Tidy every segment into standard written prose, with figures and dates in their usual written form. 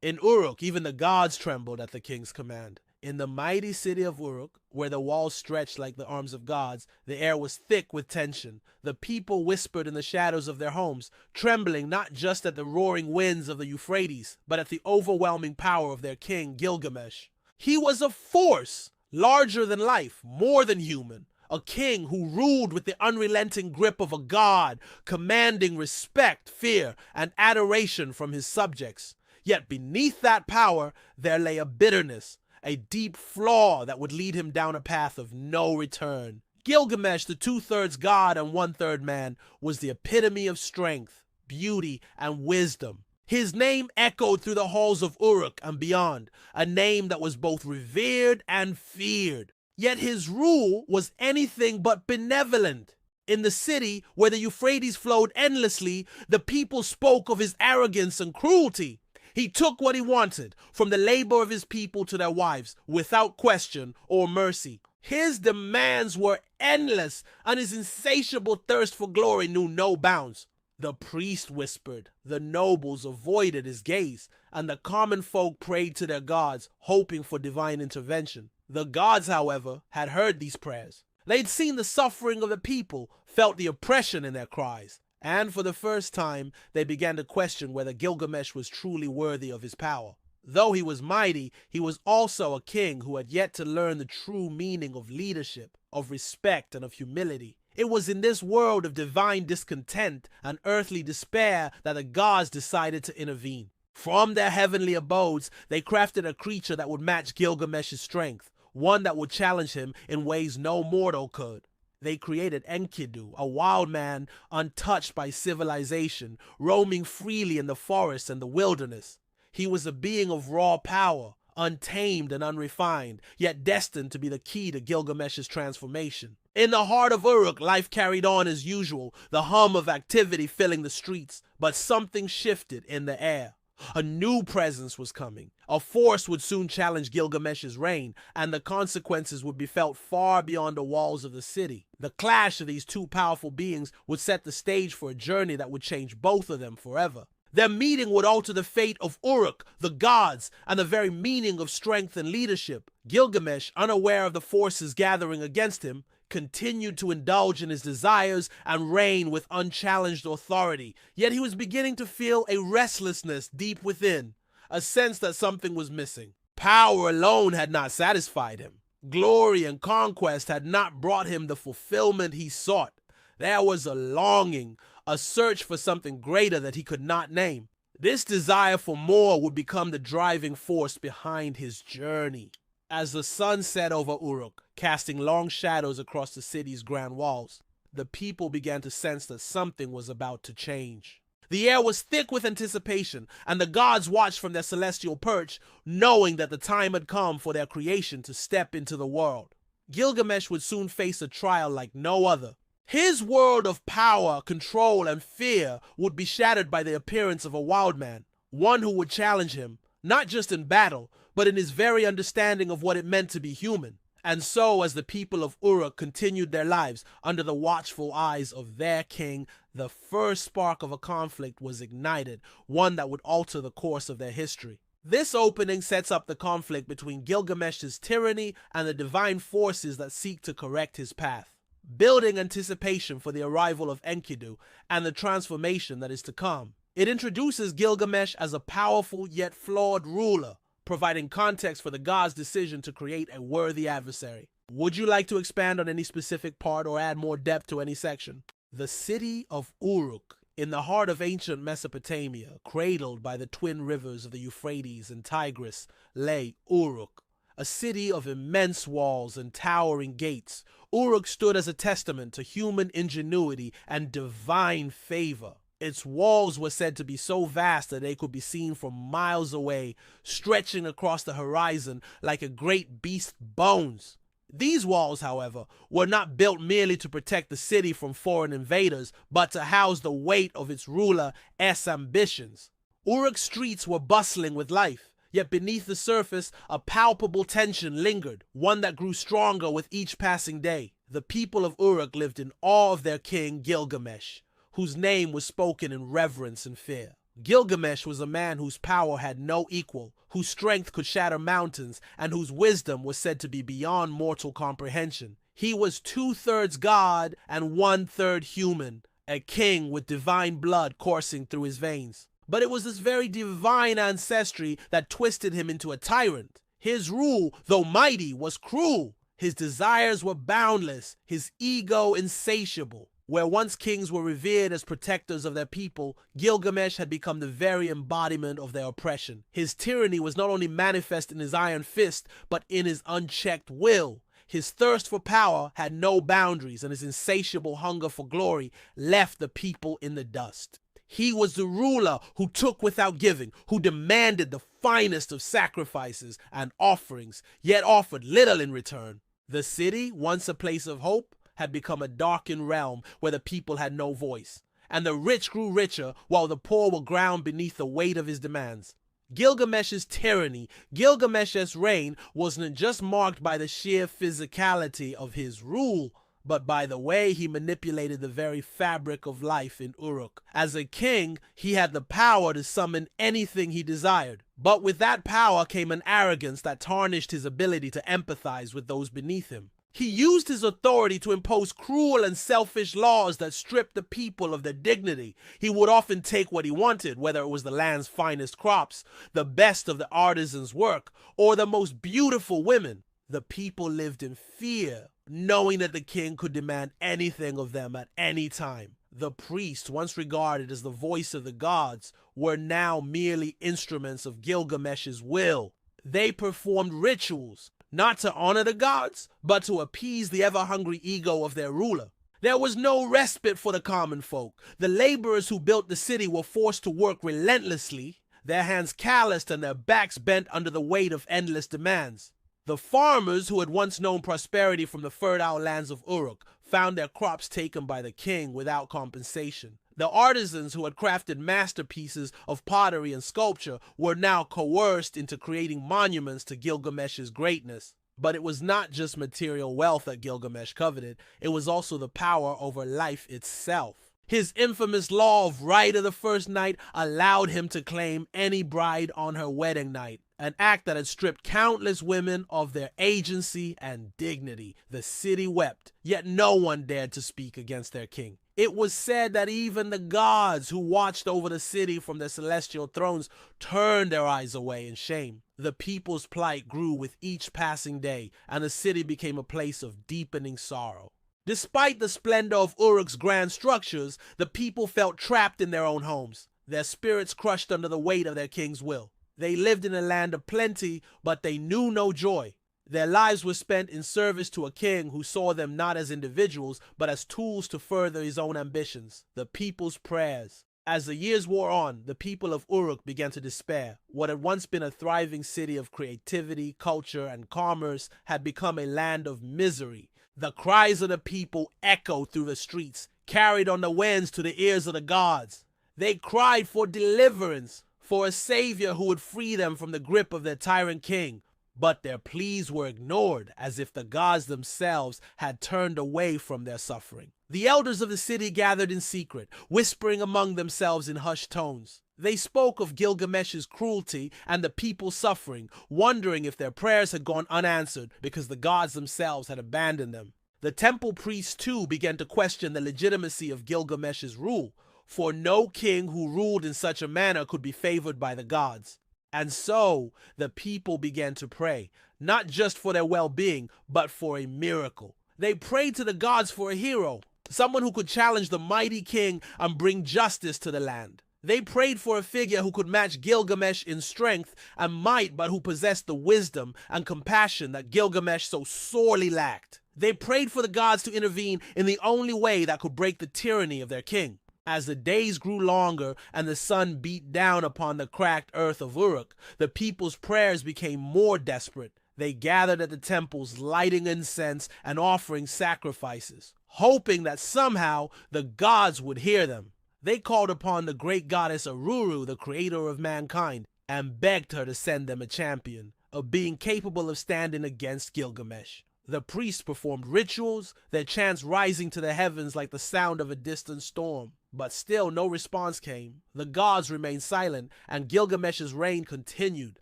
In Uruk, even the gods trembled at the king's command. In the mighty city of Uruk, where the walls stretched like the arms of gods, the air was thick with tension. The people whispered in the shadows of their homes, trembling not just at the roaring winds of the Euphrates, but at the overwhelming power of their king, Gilgamesh. He was a force, larger than life, more than human. A king who ruled with the unrelenting grip of a god, commanding respect, fear, and adoration from his subjects. Yet beneath that power, there lay a bitterness, a deep flaw that would lead him down a path of no return. Gilgamesh, the 2/3 god and 1/3 man, was the epitome of strength, beauty, and wisdom. His name echoed through the halls of Uruk and beyond, a name that was both revered and feared. Yet his rule was anything but benevolent. In the city, where the Euphrates flowed endlessly, the people spoke of his arrogance and cruelty. He took what he wanted, from the labor of his people to their wives, without question or mercy. His demands were endless, and his insatiable thirst for glory knew no bounds. The priest whispered, the nobles avoided his gaze, and the common folk prayed to their gods, hoping for divine intervention. The gods, however, had heard these prayers. They'd seen the suffering of the people, felt the oppression in their cries, and for the first time, they began to question whether Gilgamesh was truly worthy of his power. Though he was mighty, he was also a king who had yet to learn the true meaning of leadership, of respect, and of humility. It was in this world of divine discontent and earthly despair that the gods decided to intervene. From their heavenly abodes, they crafted a creature that would match Gilgamesh's strength, one that would challenge him in ways no mortal could. They created Enkidu, a wild man untouched by civilization, roaming freely in the forests and the wilderness. He was a being of raw power, untamed and unrefined, yet destined to be the key to Gilgamesh's transformation. In the heart of Uruk, life carried on as usual, the hum of activity filling the streets, but something shifted in the air. A new presence was coming. A force would soon challenge Gilgamesh's reign, and the consequences would be felt far beyond the walls of the city. The clash of these two powerful beings would set the stage for a journey that would change both of them forever. Their meeting would alter the fate of Uruk, the gods, and the very meaning of strength and leadership. Gilgamesh, unaware of the forces gathering against him, continued to indulge in his desires and reign with unchallenged authority. Yet he was beginning to feel a restlessness deep within, a sense that something was missing. Power alone had not satisfied him. Glory and conquest had not brought him the fulfillment he sought. There was a longing, a search for something greater that he could not name. This desire for more would become the driving force behind his journey. As the sun set over Uruk, casting long shadows across the city's grand walls, the people began to sense that something was about to change. The air was thick with anticipation, and the gods watched from their celestial perch, knowing that the time had come for their creation to step into the world. Gilgamesh would soon face a trial like no other. His world of power, control, and fear would be shattered by the appearance of a wild man, one who would challenge him, not just in battle, but in his very understanding of what it meant to be human. And so, as the people of Uruk continued their lives under the watchful eyes of their king, the first spark of a conflict was ignited, one that would alter the course of their history. This opening sets up the conflict between Gilgamesh's tyranny and the divine forces that seek to correct his path, building anticipation for the arrival of Enkidu and the transformation that is to come. It introduces Gilgamesh as a powerful yet flawed ruler, providing context for the gods' decision to create a worthy adversary. Would you like to expand on any specific part or add more depth to any section? The city of Uruk, in the heart of ancient Mesopotamia, cradled by the twin rivers of the Euphrates and Tigris, lay Uruk, a city of immense walls and towering gates. Uruk stood as a testament to human ingenuity and divine favor. Its walls were said to be so vast that they could be seen from miles away, stretching across the horizon like a great beast's bones. These walls, however, were not built merely to protect the city from foreign invaders, but to house the weight of its ruler's ambitions. Uruk's streets were bustling with life, yet beneath the surface, a palpable tension lingered, one that grew stronger with each passing day. The people of Uruk lived in awe of their king Gilgamesh, whose name was spoken in reverence and fear. Gilgamesh was a man whose power had no equal, whose strength could shatter mountains, and whose wisdom was said to be beyond mortal comprehension. He was 2/3 God and 1/3 human, a king with divine blood coursing through his veins. But it was this very divine ancestry that twisted him into a tyrant. His rule, though mighty, was cruel. His desires were boundless, his ego insatiable. Where once kings were revered as protectors of their people, Gilgamesh had become the very embodiment of their oppression. His tyranny was not only manifest in his iron fist, but in his unchecked will. His thirst for power had no boundaries, and his insatiable hunger for glory left the people in the dust. He was the ruler who took without giving, who demanded the finest of sacrifices and offerings, yet offered little in return. The city, once a place of hope, had become a darkened realm where the people had no voice, and the rich grew richer while the poor were ground beneath the weight of his demands. Gilgamesh's tyranny, Gilgamesh's reign, wasn't just marked by the sheer physicality of his rule, but by the way he manipulated the very fabric of life in Uruk. As a king, he had the power to summon anything he desired, but with that power came an arrogance that tarnished his ability to empathize with those beneath him. He used his authority to impose cruel and selfish laws that stripped the people of their dignity. He would often take what he wanted, whether it was the land's finest crops, the best of the artisans' work, or the most beautiful women. The people lived in fear, knowing that the king could demand anything of them at any time. The priests, once regarded as the voice of the gods, were now merely instruments of Gilgamesh's will. They performed rituals, not to honor the gods, but to appease the ever-hungry ego of their ruler. There was no respite for the common folk. The laborers who built the city were forced to work relentlessly, their hands calloused and their backs bent under the weight of endless demands. The farmers, who had once known prosperity from the fertile lands of Uruk, found their crops taken by the king without compensation. The artisans who had crafted masterpieces of pottery and sculpture were now coerced into creating monuments to Gilgamesh's greatness. But it was not just material wealth that Gilgamesh coveted, it was also the power over life itself. His infamous law of right of the first night allowed him to claim any bride on her wedding night, an act that had stripped countless women of their agency and dignity. The city wept, yet no one dared to speak against their king. It was said that even the gods who watched over the city from their celestial thrones turned their eyes away in shame. The people's plight grew with each passing day, and the city became a place of deepening sorrow. Despite the splendor of Uruk's grand structures, the people felt trapped in their own homes, their spirits crushed under the weight of their king's will. They lived in a land of plenty, but they knew no joy. Their lives were spent in service to a king who saw them not as individuals, but as tools to further his own ambitions. The people's prayers. As the years wore on, the people of Uruk began to despair. What had once been a thriving city of creativity, culture, and commerce had become a land of misery. The cries of the people echoed through the streets, carried on the winds to the ears of the gods. They cried for deliverance, for a savior who would free them from the grip of their tyrant king. But their pleas were ignored, as if the gods themselves had turned away from their suffering. The elders of the city gathered in secret, whispering among themselves in hushed tones. They spoke of Gilgamesh's cruelty and the people's suffering, wondering if their prayers had gone unanswered because the gods themselves had abandoned them. The temple priests too began to question the legitimacy of Gilgamesh's rule, for no king who ruled in such a manner could be favored by the gods. And so the people began to pray, not just for their well-being, but for a miracle. They prayed to the gods for a hero, someone who could challenge the mighty king and bring justice to the land. They prayed for a figure who could match Gilgamesh in strength and might, but who possessed the wisdom and compassion that Gilgamesh so sorely lacked. They prayed for the gods to intervene in the only way that could break the tyranny of their king. As the days grew longer and the sun beat down upon the cracked earth of Uruk, the people's prayers became more desperate. They gathered at the temples, lighting incense and offering sacrifices, hoping that somehow the gods would hear them. They called upon the great goddess Uruk, the creator of mankind, and begged her to send them a champion, a being capable of standing against Gilgamesh. The priests performed rituals, their chants rising to the heavens like the sound of a distant storm. But still no response came. The gods remained silent, and Gilgamesh's reign continued.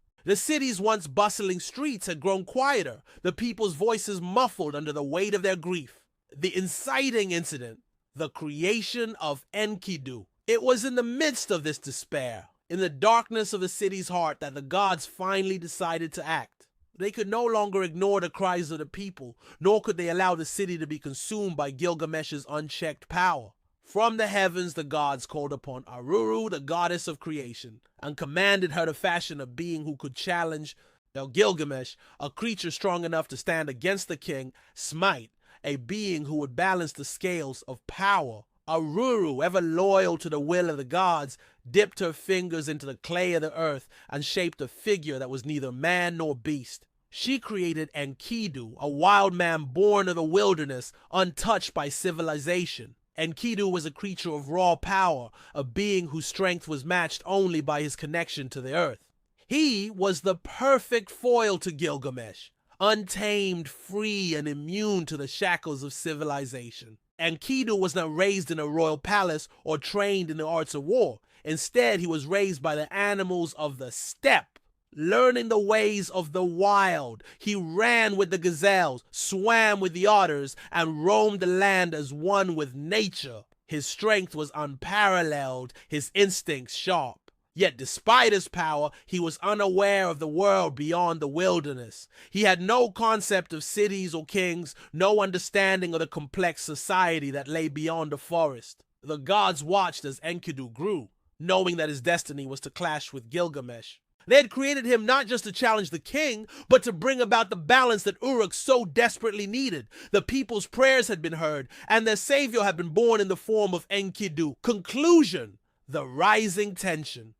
The city's once bustling streets had grown quieter, the people's voices muffled under the weight of their grief. The inciting incident, the creation of Enkidu. It was in the midst of this despair, in the darkness of the city's heart, that the gods finally decided to act. They could no longer ignore the cries of the people, nor could they allow the city to be consumed by Gilgamesh's unchecked power. From the heavens, the gods called upon Uruk, the goddess of creation, and commanded her to fashion a being who could challenge Gilgamesh, a creature strong enough to stand against the king, Smite, a being who would balance the scales of power. Uruk, ever loyal to the will of the gods, dipped her fingers into the clay of the earth and shaped a figure that was neither man nor beast. She created Enkidu, a wild man born of the wilderness, untouched by civilization. Enkidu was a creature of raw power, a being whose strength was matched only by his connection to the earth. He was the perfect foil to Gilgamesh, untamed, free, and immune to the shackles of civilization. Enkidu was not raised in a royal palace or trained in the arts of war. Instead, he was raised by the animals of the steppe, learning the ways of the wild. He ran with the gazelles, swam with the otters, and roamed the land as one with nature. His strength was unparalleled, his instincts sharp. Yet despite his power, he was unaware of the world beyond the wilderness. He had no concept of cities or kings, no understanding of the complex society that lay beyond the forest. The gods watched as Enkidu grew, knowing that his destiny was to clash with Gilgamesh. They had created him not just to challenge the king, but to bring about the balance that Uruk so desperately needed. The people's prayers had been heard, and their savior had been born in the form of Enkidu. Conclusion: the rising tension.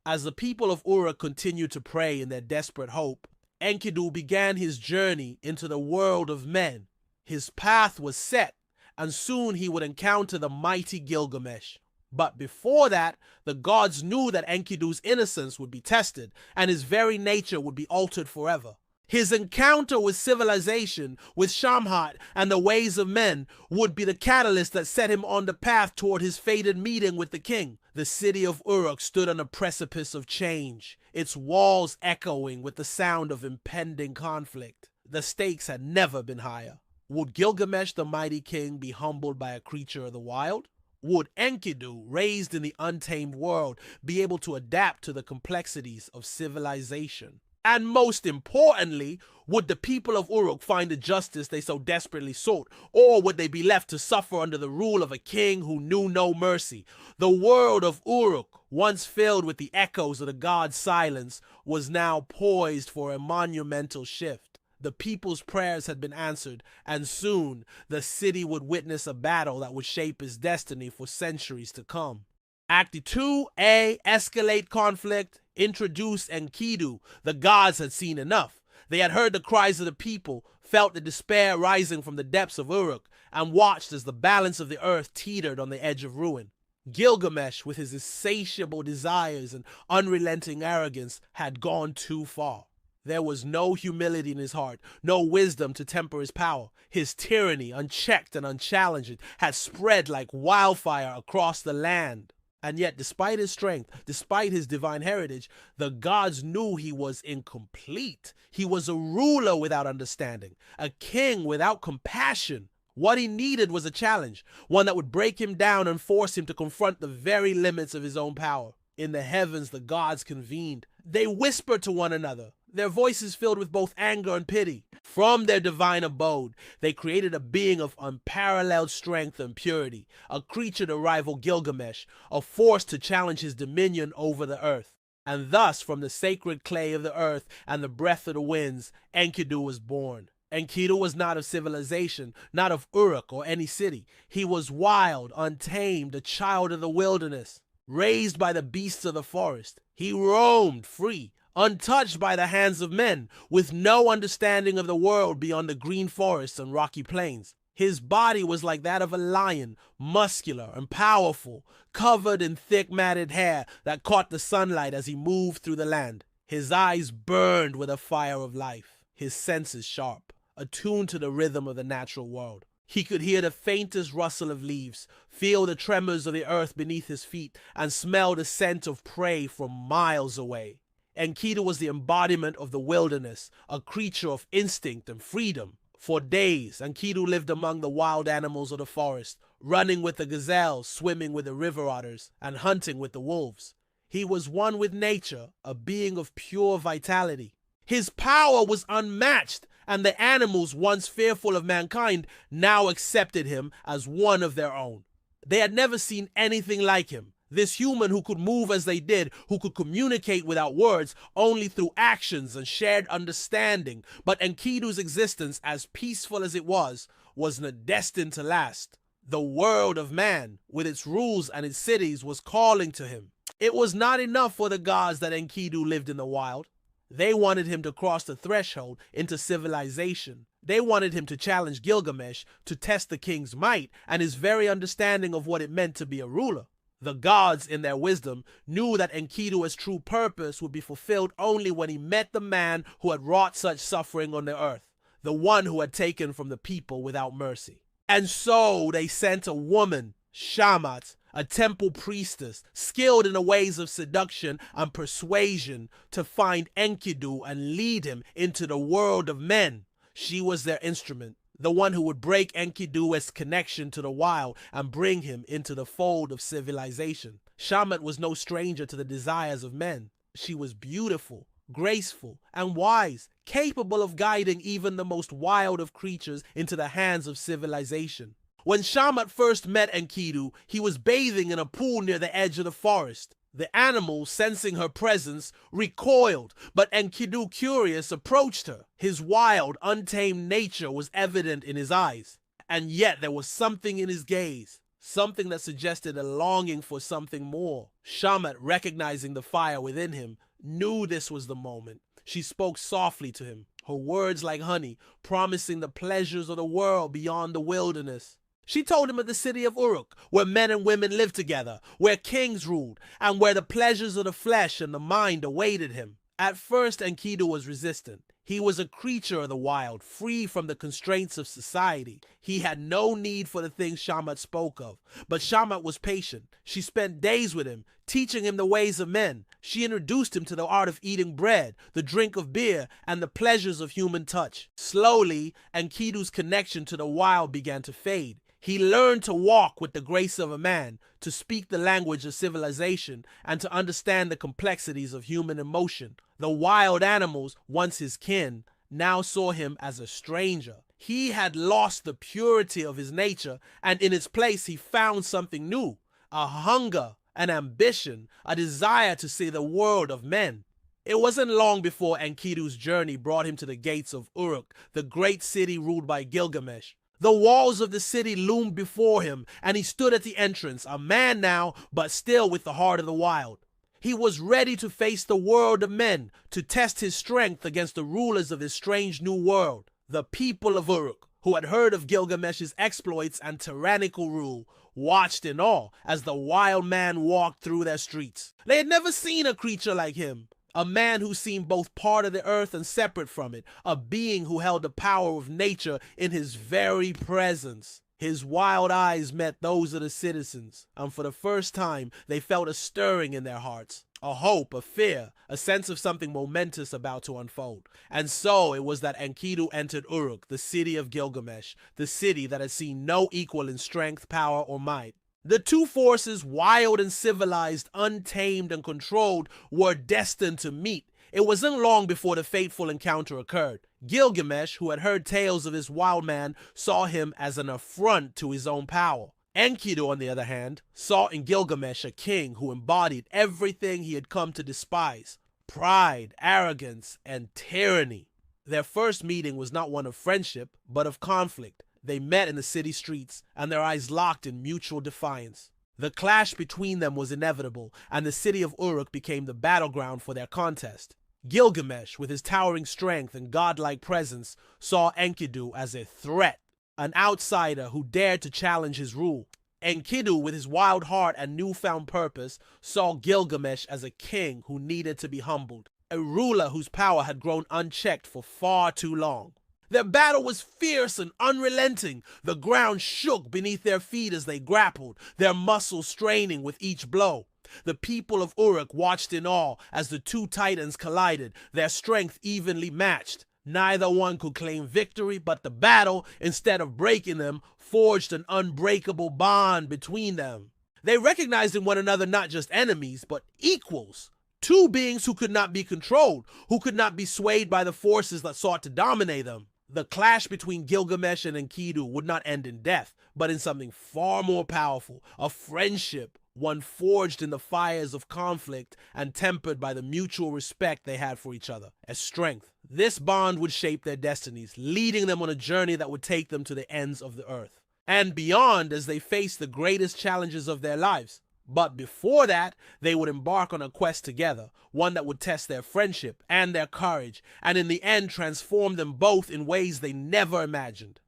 As the people of Uruk continued to pray in their desperate hope, Enkidu began his journey into the world of men. His path was set, and soon he would encounter the mighty Gilgamesh. But before that, the gods knew that Enkidu's innocence would be tested, and his very nature would be altered forever. His encounter with civilization, with Shamhat and the ways of men, would be the catalyst that set him on the path toward his fated meeting with the king. The city of Uruk stood on a precipice of change, its walls echoing with the sound of impending conflict. The stakes had never been higher. Would Gilgamesh, the mighty king, be humbled by a creature of the wild? Would Enkidu, raised in the untamed world, be able to adapt to the complexities of civilization? And most importantly, would the people of Uruk find the justice they so desperately sought, or would they be left to suffer under the rule of a king who knew no mercy? The world of Uruk, once filled with the echoes of the gods' silence, was now poised for a monumental shift. The people's prayers had been answered, and soon the city would witness a battle that would shape its destiny for centuries to come. Act 2A, escalate conflict. Introduce Enkidu. The gods had seen enough. They had heard the cries of the people, felt the despair rising from the depths of Uruk, and watched as the balance of the earth teetered on the edge of ruin. Gilgamesh, with his insatiable desires and unrelenting arrogance, had gone too far. There was no humility in his heart, no wisdom to temper his power. His tyranny, unchecked and unchallenged, had spread like wildfire across the land. And yet, despite his strength, despite his divine heritage, the gods knew he was incomplete. He was a ruler without understanding, a king without compassion. What he needed was a challenge, one that would break him down and force him to confront the very limits of his own power. In the heavens, the gods convened. They whispered to one another, their voices filled with both anger and pity. From their divine abode, they created a being of unparalleled strength and purity, a creature to rival Gilgamesh, a force to challenge his dominion over the earth. And thus, from the sacred clay of the earth and the breath of the winds, Enkidu was born. Enkidu was not of civilization, not of Uruk or any city. He was wild, untamed, a child of the wilderness. Raised by the beasts of the forest, he roamed free, untouched by the hands of men, with no understanding of the world beyond the green forests and rocky plains. His body was like that of a lion, muscular and powerful, covered in thick matted hair that caught the sunlight as he moved through the land. His eyes burned with a fire of life, his senses sharp, attuned to the rhythm of the natural world. He could hear the faintest rustle of leaves, feel the tremors of the earth beneath his feet, and smell the scent of prey from miles away. Enkidu was the embodiment of the wilderness, a creature of instinct and freedom. For days, Enkidu lived among the wild animals of the forest, running with the gazelles, swimming with the river otters, and hunting with the wolves. He was one with nature, a being of pure vitality. His power was unmatched, and the animals, once fearful of mankind, now accepted him as one of their own. They had never seen anything like him. This human who could move as they did, who could communicate without words, only through actions and shared understanding. But Enkidu's existence, as peaceful as it was not destined to last. The world of man, with its rules and its cities, was calling to him. It was not enough for the gods that Enkidu lived in the wild. They wanted him to cross the threshold into civilization. They wanted him to challenge Gilgamesh, to test the king's might and his very understanding of what it meant to be a ruler. The gods, in their wisdom, knew that Enkidu's true purpose would be fulfilled only when he met the man who had wrought such suffering on the earth, the one who had taken from the people without mercy. And so they sent a woman, Shamat, a temple priestess, skilled in the ways of seduction and persuasion, to find Enkidu and lead him into the world of men. She was their instrument, the one who would break Enkidu's connection to the wild and bring him into the fold of civilization. Shamat was no stranger to the desires of men. She was beautiful, graceful, and wise, capable of guiding even the most wild of creatures into the hands of civilization. When Shamat first met Enkidu, he was bathing in a pool near the edge of the forest. The animals, sensing her presence, recoiled, but Enkidu, curious, approached her. His wild, untamed nature was evident in his eyes, and yet there was something in his gaze, something that suggested a longing for something more. Shamat, recognizing the fire within him, knew this was the moment. She spoke softly to him, her words like honey, promising the pleasures of the world beyond the wilderness. She told him of the city of Uruk, where men and women lived together, where kings ruled, and where the pleasures of the flesh and the mind awaited him. At first, Enkidu was resistant. He was a creature of the wild, free from the constraints of society. He had no need for the things Shamat spoke of. But Shamat was patient. She spent days with him, teaching him the ways of men. She introduced him to the art of eating bread, the drink of beer, and the pleasures of human touch. Slowly, Enkidu's connection to the wild began to fade. He learned to walk with the grace of a man, to speak the language of civilization, and to understand the complexities of human emotion. The wild animals, once his kin, now saw him as a stranger. He had lost the purity of his nature, and in its place he found something new, a hunger, an ambition, a desire to see the world of men. It wasn't long before Enkidu's journey brought him to the gates of Uruk, the great city ruled by Gilgamesh. The walls of the city loomed before him, and he stood at the entrance, a man now, but still with the heart of the wild. He was ready to face the world of men, to test his strength against the rulers of his strange new world. The people of Uruk, who had heard of Gilgamesh's exploits and tyrannical rule, watched in awe as the wild man walked through their streets. They had never seen a creature like him. A man who seemed both part of the earth and separate from it, a being who held the power of nature in his very presence. His wild eyes met those of the citizens, and for the first time they felt a stirring in their hearts, a hope, a fear, a sense of something momentous about to unfold. And so it was that Enkidu entered Uruk, the city of Gilgamesh, the city that had seen no equal in strength, power, or might. The two forces, wild and civilized, untamed and controlled, were destined to meet. It wasn't long before the fateful encounter occurred. Gilgamesh, who had heard tales of this wild man, saw him as an affront to his own power. Enkidu, on the other hand, saw in Gilgamesh a king who embodied everything he had come to despise: pride, arrogance, and tyranny. Their first meeting was not one of friendship, but of conflict. They met in the city streets, and their eyes locked in mutual defiance. The clash between them was inevitable, and the city of Uruk became the battleground for their contest. Gilgamesh, with his towering strength and godlike presence, saw Enkidu as a threat, an outsider who dared to challenge his rule. Enkidu, with his wild heart and newfound purpose, saw Gilgamesh as a king who needed to be humbled, a ruler whose power had grown unchecked for far too long. Their battle was fierce and unrelenting. The ground shook beneath their feet as they grappled, their muscles straining with each blow. The people of Uruk watched in awe as the two titans collided, their strength evenly matched. Neither one could claim victory, but the battle, instead of breaking them, forged an unbreakable bond between them. They recognized in one another not just enemies, but equals. Two beings who could not be controlled, who could not be swayed by the forces that sought to dominate them. The clash between Gilgamesh and Enkidu would not end in death, but in something far more powerful, a friendship, one forged in the fires of conflict and tempered by the mutual respect they had for each other as strength. This bond would shape their destinies, leading them on a journey that would take them to the ends of the earth and beyond as they faced the greatest challenges of their lives. But before that, they would embark on a quest together, one that would test their friendship and their courage, and in the end transform them both in ways they never imagined.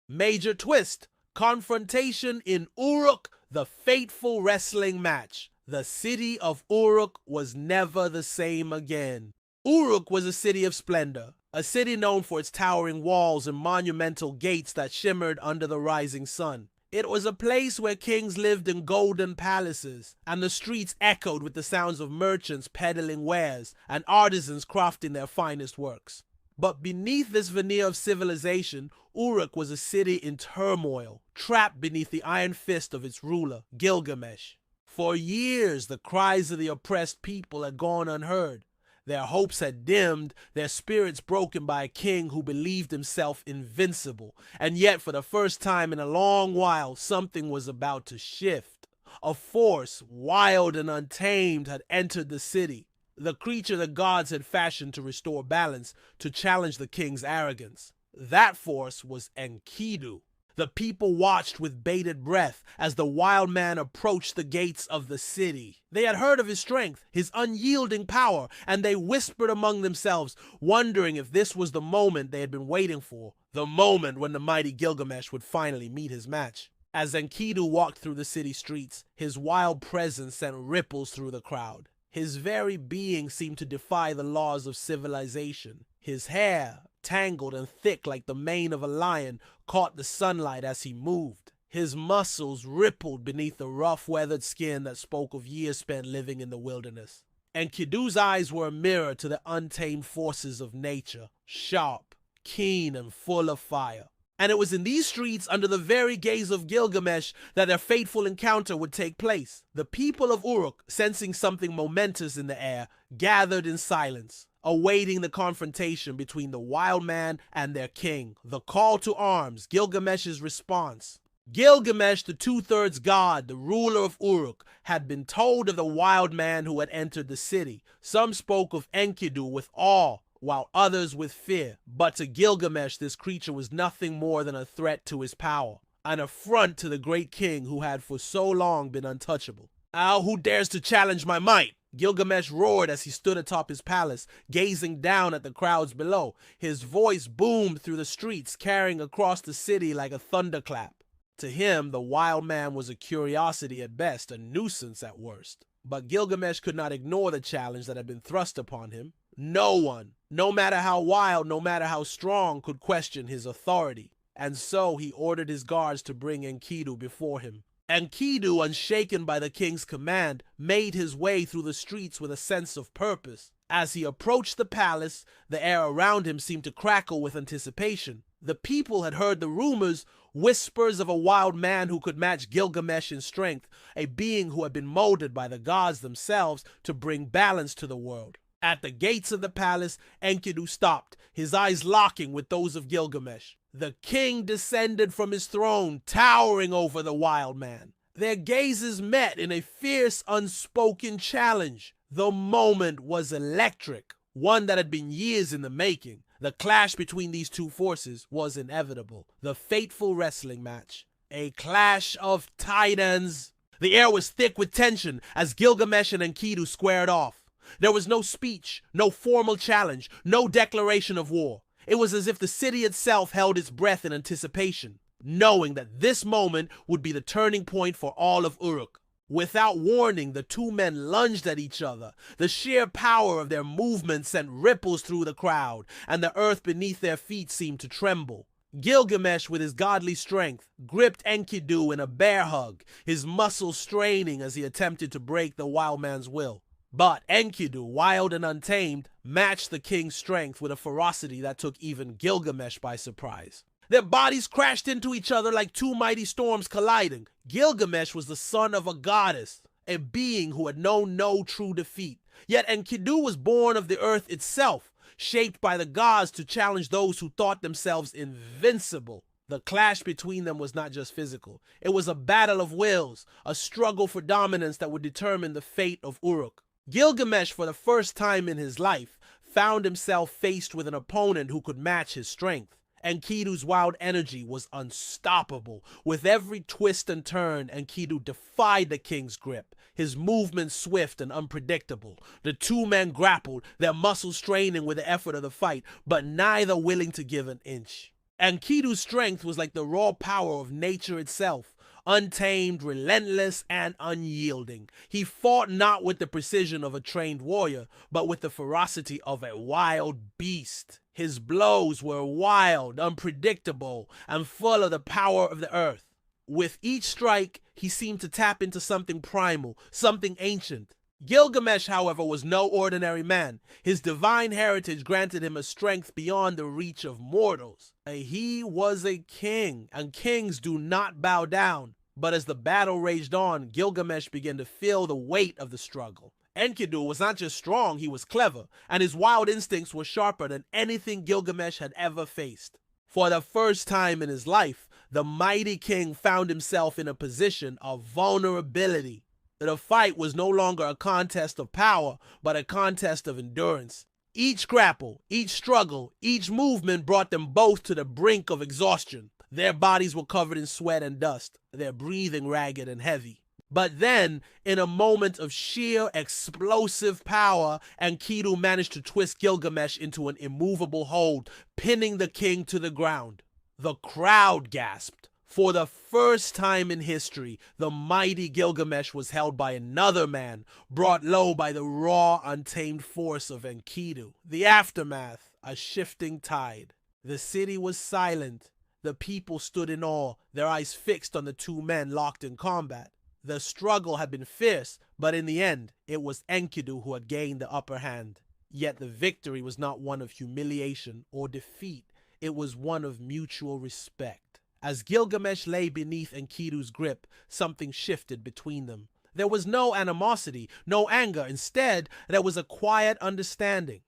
Major twist: confrontation in Uruk, the fateful wrestling match. The city of Uruk was never the same again. Uruk was a city of splendor, a city known for its towering walls and monumental gates that shimmered under the rising sun. It was a place where kings lived in golden palaces, and the streets echoed with the sounds of merchants peddling wares and artisans crafting their finest works. But beneath this veneer of civilization, Uruk was a city in turmoil, trapped beneath the iron fist of its ruler, Gilgamesh. For years, the cries of the oppressed people had gone unheard. Their hopes had dimmed, their spirits broken by a king who believed himself invincible. And yet, for the first time in a long while, something was about to shift. A force, wild and untamed, had entered the city. The creature the gods had fashioned to restore balance, to challenge the king's arrogance. That force was Enkidu. The people watched with bated breath as the wild man approached the gates of the city. They had heard of his strength, his unyielding power, and they whispered among themselves, wondering if this was the moment they had been waiting for, the moment when the mighty Gilgamesh would finally meet his match. As Enkidu walked through the city streets, his wild presence sent ripples through the crowd. His very being seemed to defy the laws of civilization. His hair, tangled and thick like the mane of a lion, caught the sunlight as he moved. His muscles rippled beneath the rough, weathered skin that spoke of years spent living in the wilderness. Enkidu's eyes were a mirror to the untamed forces of nature, sharp, keen, and full of fire. And it was in these streets, under the very gaze of Gilgamesh, that their fateful encounter would take place. The people of Uruk, sensing something momentous in the air, gathered in silence, awaiting the confrontation between the wild man and their king. The call to arms, Gilgamesh's response. Gilgamesh, the two-thirds god, the ruler of Uruk, had been told of the wild man who had entered the city. Some spoke of Enkidu with awe, while others with fear. But to Gilgamesh, this creature was nothing more than a threat to his power, an affront to the great king who had for so long been untouchable. Who dares to challenge my might? Gilgamesh roared as he stood atop his palace, gazing down at the crowds below. His voice boomed through the streets, carrying across the city like a thunderclap. To him, the wild man was a curiosity at best, a nuisance at worst. But Gilgamesh could not ignore the challenge that had been thrust upon him. No one, no matter how wild, no matter how strong, could question his authority. And so he ordered his guards to bring Enkidu before him. Enkidu, unshaken by the king's command, made his way through the streets with a sense of purpose. As he approached the palace, the air around him seemed to crackle with anticipation. The people had heard the rumors, whispers of a wild man who could match Gilgamesh in strength, a being who had been molded by the gods themselves to bring balance to the world. At the gates of the palace, Enkidu stopped, his eyes locking with those of Gilgamesh. The king descended from his throne, towering over the wild man. Their gazes met in a fierce, unspoken challenge. The moment was electric, one that had been years in the making. The clash between these two forces was inevitable. The fateful wrestling match. A clash of titans. The air was thick with tension as Gilgamesh and Enkidu squared off. There was no speech, no formal challenge, no declaration of war. It was as if the city itself held its breath in anticipation, knowing that this moment would be the turning point for all of Uruk. Without warning, the two men lunged at each other. The sheer power of their movement sent ripples through the crowd, and the earth beneath their feet seemed to tremble. Gilgamesh, with his godly strength, gripped Enkidu in a bear hug, his muscles straining as he attempted to break the wild man's will. But Enkidu, wild and untamed, matched the king's strength with a ferocity that took even Gilgamesh by surprise. Their bodies crashed into each other like two mighty storms colliding. Gilgamesh was the son of a goddess, a being who had known no true defeat. Yet Enkidu was born of the earth itself, shaped by the gods to challenge those who thought themselves invincible. The clash between them was not just physical. It was a battle of wills, a struggle for dominance that would determine the fate of Uruk. Gilgamesh, for the first time in his life, found himself faced with an opponent who could match his strength. Enkidu's wild energy was unstoppable. With every twist and turn, Enkidu defied the king's grip, his movements swift and unpredictable. The two men grappled, their muscles straining with the effort of the fight, but neither willing to give an inch. Enkidu's strength was like the raw power of nature itself, untamed, relentless, and unyielding. He fought not with the precision of a trained warrior, but with the ferocity of a wild beast. His blows were wild, unpredictable, and full of the power of the earth. With each strike, he seemed to tap into something primal, something ancient. Gilgamesh, however, was no ordinary man. His divine heritage granted him a strength beyond the reach of mortals. He was a king, and kings do not bow down. But as the battle raged on, Gilgamesh began to feel the weight of the struggle. Enkidu was not just strong, he was clever, and his wild instincts were sharper than anything Gilgamesh had ever faced. For the first time in his life, the mighty king found himself in a position of vulnerability. The fight was no longer a contest of power, but a contest of endurance. Each grapple, each struggle, each movement brought them both to the brink of exhaustion. Their bodies were covered in sweat and dust, their breathing ragged and heavy. But then, in a moment of sheer explosive power, Enkidu managed to twist Gilgamesh into an immovable hold, pinning the king to the ground. The crowd gasped. For the first time in history, the mighty Gilgamesh was held by another man, brought low by the raw, untamed force of Enkidu. The aftermath, a shifting tide. The city was silent. The people stood in awe, their eyes fixed on the two men locked in combat. The struggle had been fierce, but in the end, it was Enkidu who had gained the upper hand. Yet the victory was not one of humiliation or defeat. It was one of mutual respect. As Gilgamesh lay beneath Enkidu's grip, something shifted between them. There was no animosity, no anger. Instead, there was a quiet understanding.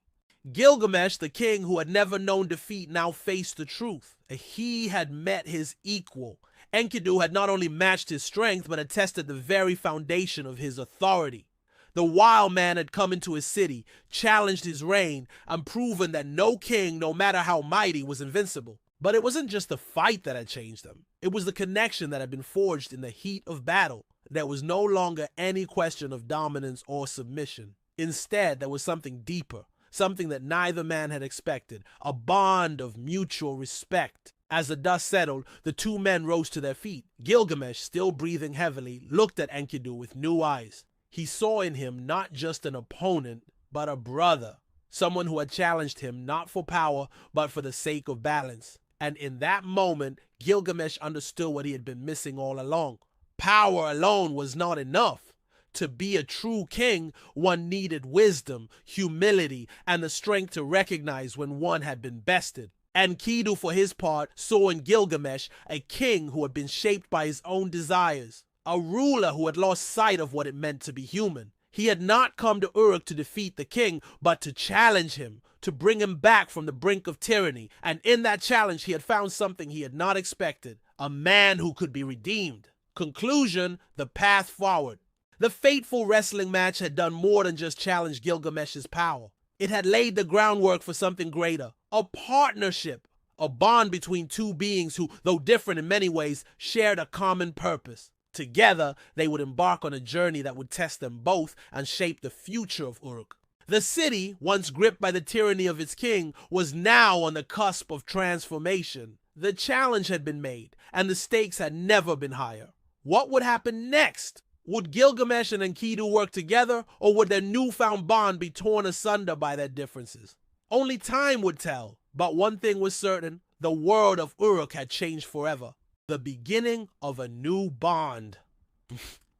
Gilgamesh, the king who had never known defeat, now faced the truth. He had met his equal. Enkidu had not only matched his strength, but had tested the very foundation of his authority. The wild man had come into his city, challenged his reign, and proven that no king, no matter how mighty, was invincible. But it wasn't just the fight that had changed them. It was the connection that had been forged in the heat of battle. There was no longer any question of dominance or submission. Instead, there was something deeper, something that neither man had expected, a bond of mutual respect. As the dust settled, the two men rose to their feet. Gilgamesh, still breathing heavily, looked at Enkidu with new eyes. He saw in him not just an opponent, but a brother, someone who had challenged him not for power, but for the sake of balance. And in that moment, Gilgamesh understood what he had been missing all along. Power alone was not enough. To be a true king, one needed wisdom, humility, and the strength to recognize when one had been bested. Enkidu, for his part, saw in Gilgamesh a king who had been shaped by his own desires, a ruler who had lost sight of what it meant to be human. He had not come to Uruk to defeat the king, but to challenge him, to bring him back from the brink of tyranny. And in that challenge, he had found something he had not expected, a man who could be redeemed. Conclusion, the path forward. The fateful wrestling match had done more than just challenge Gilgamesh's power. It had laid the groundwork for something greater, a partnership, a bond between two beings who, though different in many ways, shared a common purpose. Together, they would embark on a journey that would test them both and shape the future of Uruk. The city, once gripped by the tyranny of its king, was now on the cusp of transformation. The challenge had been made, and the stakes had never been higher. What would happen next? Would Gilgamesh and Enkidu work together, or would their newfound bond be torn asunder by their differences? Only time would tell, but one thing was certain: the world of Uruk had changed forever. The beginning of a new bond.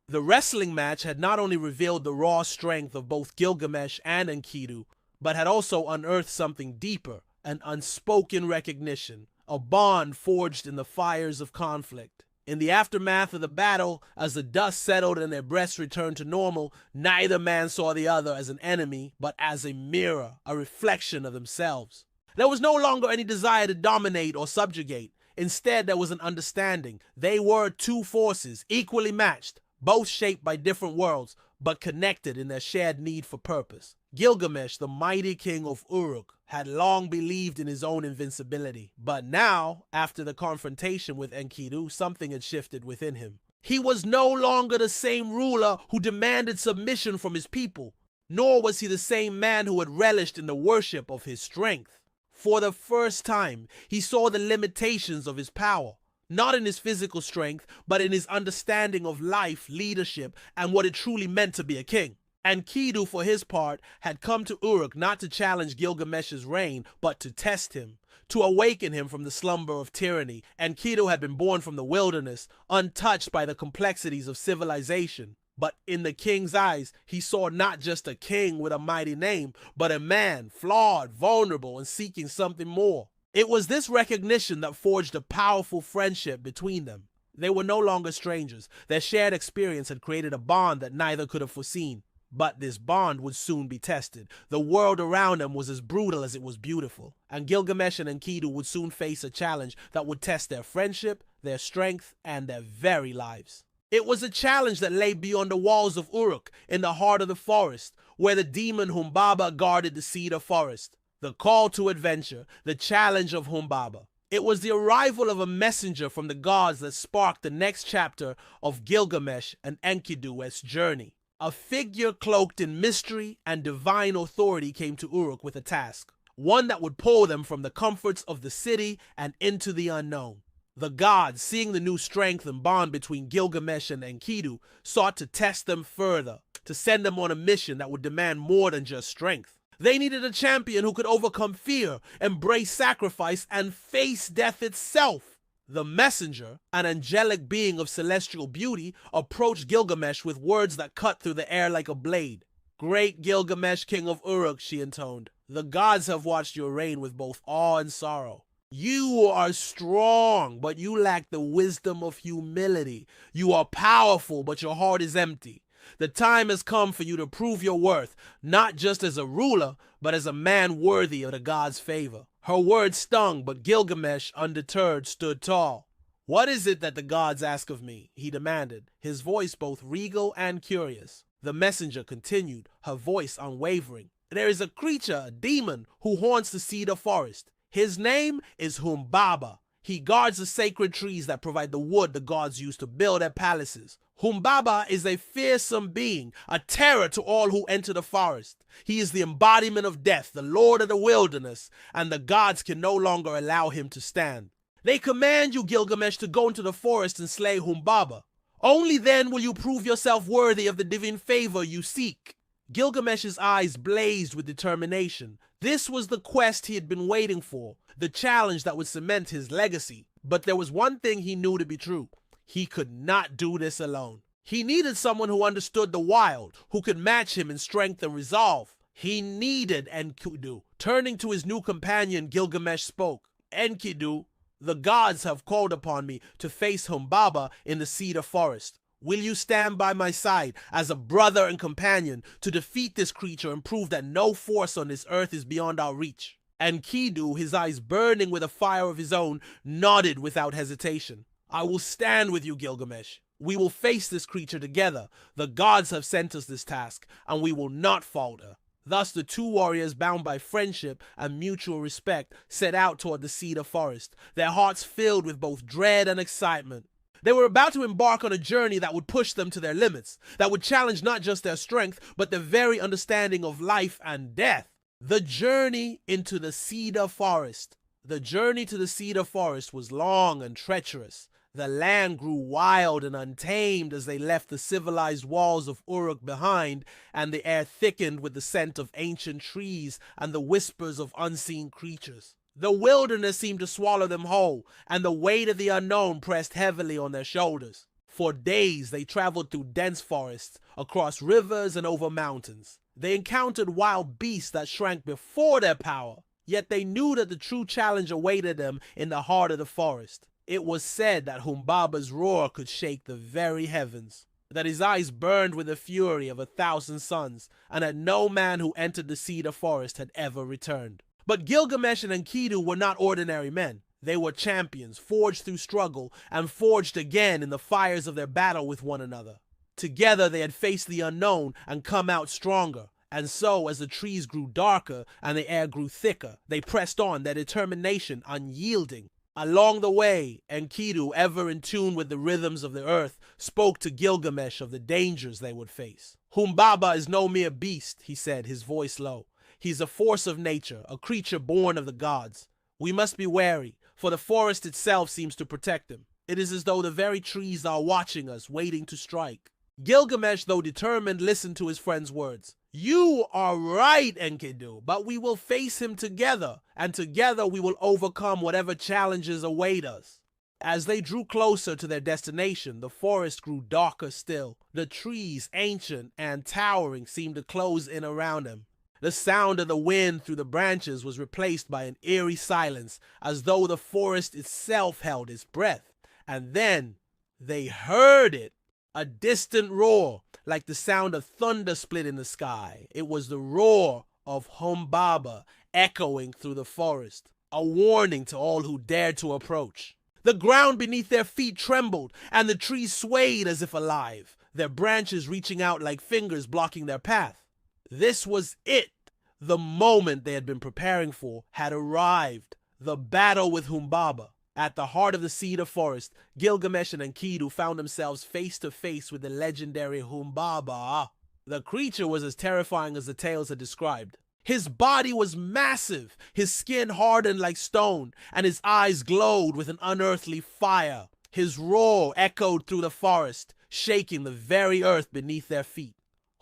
The wrestling match had not only revealed the raw strength of both Gilgamesh and Enkidu, but had also unearthed something deeper, an unspoken recognition, a bond forged in the fires of conflict. In the aftermath of the battle, as the dust settled and their breaths returned to normal, neither man saw the other as an enemy, but as a mirror, a reflection of themselves. There was no longer any desire to dominate or subjugate. Instead, there was an understanding. They were two forces, equally matched, both shaped by different worlds, but connected in their shared need for purpose. Gilgamesh, the mighty king of Uruk, had long believed in his own invincibility. But now, after the confrontation with Enkidu, something had shifted within him. He was no longer the same ruler who demanded submission from his people, nor was he the same man who had relished in the worship of his strength. For the first time, he saw the limitations of his power, not in his physical strength, but in his understanding of life, leadership, and what it truly meant to be a king. Enkidu, for his part, had come to Uruk not to challenge Gilgamesh's reign, but to test him, to awaken him from the slumber of tyranny. Enkidu had been born from the wilderness, untouched by the complexities of civilization. But in the king's eyes, he saw not just a king with a mighty name, but a man, flawed, vulnerable, and seeking something more. It was this recognition that forged a powerful friendship between them. They were no longer strangers. Their shared experience had created a bond that neither could have foreseen. But this bond would soon be tested. The world around them was as brutal as it was beautiful, and Gilgamesh and Enkidu would soon face a challenge that would test their friendship, their strength, and their very lives. It was a challenge that lay beyond the walls of Uruk, in the heart of the forest, where the demon Humbaba guarded the cedar forest. The call to adventure, the challenge of Humbaba. It was the arrival of a messenger from the gods that sparked the next chapter of Gilgamesh and Enkidu's journey. A figure cloaked in mystery and divine authority came to Uruk with a task, one that would pull them from the comforts of the city and into the unknown. The gods, seeing the new strength and bond between Gilgamesh and Enkidu, sought to test them further, to send them on a mission that would demand more than just strength. They needed a champion who could overcome fear, embrace sacrifice, and face death itself. The messenger, an angelic being of celestial beauty, approached Gilgamesh with words that cut through the air like a blade. "Great Gilgamesh, king of Uruk," she intoned, "the gods have watched your reign with both awe and sorrow. You are strong, but you lack the wisdom of humility. You are powerful, but your heart is empty. The time has come for you to prove your worth, not just as a ruler, but as a man worthy of the gods' favor." Her words stung, but Gilgamesh, undeterred, stood tall. "What is it that the gods ask of me?" he demanded, his voice both regal and curious. The messenger continued, her voice unwavering. "There is a creature, a demon, who haunts the cedar forest. His name is Humbaba. He guards the sacred trees that provide the wood the gods use to build their palaces. Humbaba is a fearsome being, a terror to all who enter the forest. He is the embodiment of death, the lord of the wilderness, and the gods can no longer allow him to stand. They command you, Gilgamesh, to go into the forest and slay Humbaba. Only then will you prove yourself worthy of the divine favor you seek." Gilgamesh's eyes blazed with determination. This was the quest he had been waiting for, the challenge that would cement his legacy. But there was one thing he knew to be true. He could not do this alone. He needed someone who understood the wild, who could match him in strength and resolve. He needed Enkidu. Turning to his new companion, Gilgamesh spoke. "Enkidu, the gods have called upon me to face Humbaba in the cedar forest. Will you stand by my side as a brother and companion to defeat this creature and prove that no force on this earth is beyond our reach?" Enkidu, his eyes burning with a fire of his own, nodded without hesitation. "I will stand with you, Gilgamesh. We will face this creature together. The gods have sent us this task, and we will not falter." Thus the two warriors, bound by friendship and mutual respect, set out toward the cedar forest, their hearts filled with both dread and excitement. They were about to embark on a journey that would push them to their limits, that would challenge not just their strength, but their very understanding of life and death. The journey into the cedar forest. The journey to the cedar forest was long and treacherous. The land grew wild and untamed as they left the civilized walls of Uruk behind, and the air thickened with the scent of ancient trees and the whispers of unseen creatures. The wilderness seemed to swallow them whole, and the weight of the unknown pressed heavily on their shoulders. For days they traveled through dense forests, across rivers and over mountains. They encountered wild beasts that shrank before their power, yet they knew that the true challenge awaited them in the heart of the forest. It was said that Humbaba's roar could shake the very heavens, that his eyes burned with the fury of 1,000 suns, and that no man who entered the cedar forest had ever returned. But Gilgamesh and Enkidu were not ordinary men. They were champions, forged through struggle, and forged again in the fires of their battle with one another. Together they had faced the unknown and come out stronger. And so, as the trees grew darker and the air grew thicker, they pressed on, their determination unyielding. Along the way, Enkidu, ever in tune with the rhythms of the earth, spoke to Gilgamesh of the dangers they would face. Humbaba is no mere beast, he said, his voice low. He's a force of nature, a creature born of the gods. We must be wary, for the forest itself seems to protect him. It is as though the very trees are watching us, waiting to strike. Gilgamesh, though determined, listened to his friend's words. You are right, Enkidu, but we will face him together, and together we will overcome whatever challenges await us. As they drew closer to their destination, the forest grew darker still. The trees, ancient and towering, seemed to close in around them. The sound of the wind through the branches was replaced by an eerie silence, as though the forest itself held its breath. And then they heard it. A distant roar, like the sound of thunder split in the sky. It was the roar of Humbaba echoing through the forest, a warning to all who dared to approach. The ground beneath their feet trembled, and the trees swayed as if alive, their branches reaching out like fingers blocking their path. This was it. The moment they had been preparing for had arrived. The battle with Humbaba. At the heart of the cedar forest, Gilgamesh and Enkidu found themselves face to face with the legendary Humbaba. The creature was as terrifying as the tales had described. His body was massive, his skin hardened like stone, and his eyes glowed with an unearthly fire. His roar echoed through the forest, shaking the very earth beneath their feet.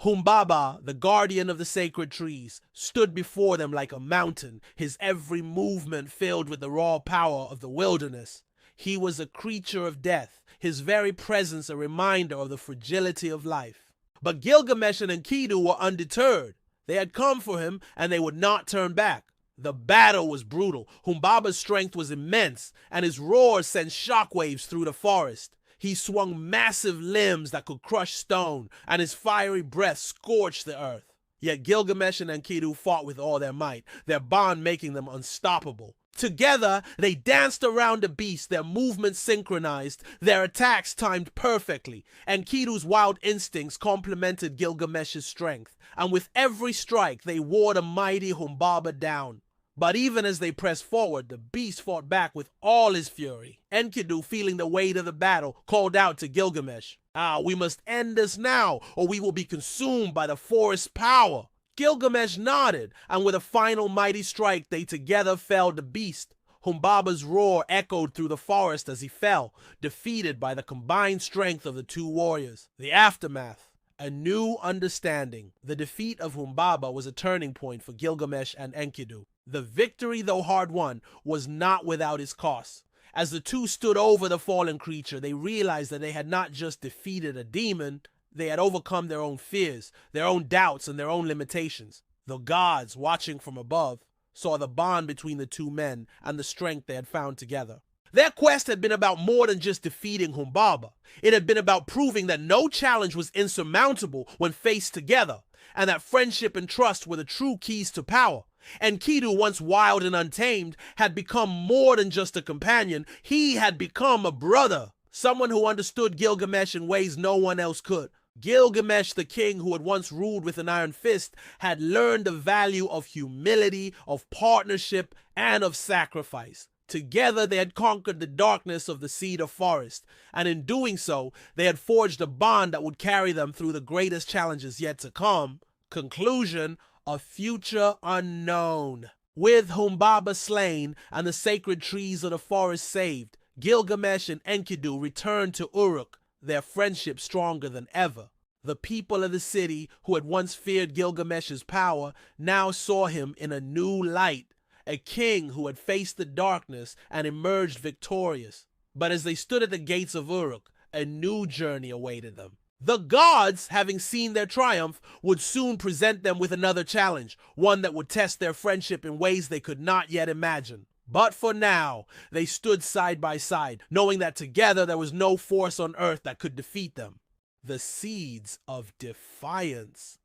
Humbaba, the guardian of the sacred trees, stood before them like a mountain, his every movement filled with the raw power of the wilderness. He was a creature of death, his very presence a reminder of the fragility of life. But Gilgamesh and Enkidu were undeterred. They had come for him, and they would not turn back. The battle was brutal. Humbaba's strength was immense, and his roar sent shockwaves through the forest. He swung massive limbs that could crush stone, and his fiery breath scorched the earth. Yet Gilgamesh and Enkidu fought with all their might, their bond making them unstoppable. Together, they danced around the beast, their movements synchronized, their attacks timed perfectly. Enkidu's wild instincts complemented Gilgamesh's strength, and with every strike, they wore the mighty Humbaba down. But even as they pressed forward, the beast fought back with all his fury. Enkidu, feeling the weight of the battle, called out to Gilgamesh, we must end this now, or we will be consumed by the forest's power." Gilgamesh nodded, and with a final mighty strike, they together felled the beast. Humbaba's roar echoed through the forest as he fell, defeated by the combined strength of the two warriors. The aftermath. A new understanding. The defeat of Humbaba was a turning point for Gilgamesh and Enkidu. The victory, though hard-won, was not without its costs. As the two stood over the fallen creature, they realized that they had not just defeated a demon, they had overcome their own fears, their own doubts, and their own limitations. The gods, watching from above, saw the bond between the two men and the strength they had found together. Their quest had been about more than just defeating Humbaba. It had been about proving that no challenge was insurmountable when faced together, and that friendship and trust were the true keys to power. Enkidu, once wild and untamed, had become more than just a companion. He had become a brother, someone who understood Gilgamesh in ways no one else could. Gilgamesh, the king who had once ruled with an iron fist, had learned the value of humility, of partnership, and of sacrifice. Together they had conquered the darkness of the cedar forest, and in doing so, they had forged a bond that would carry them through the greatest challenges yet to come. Conclusion: a future unknown. With Humbaba slain and the sacred trees of the forest saved, Gilgamesh and Enkidu returned to Uruk, their friendship stronger than ever. The people of the city, who had once feared Gilgamesh's power, now saw him in a new light, a king who had faced the darkness and emerged victorious. But as they stood at the gates of Uruk, a new journey awaited them. The gods, having seen their triumph, would soon present them with another challenge, one that would test their friendship in ways they could not yet imagine. But for now, they stood side by side, knowing that together there was no force on earth that could defeat them. The seeds of defiance.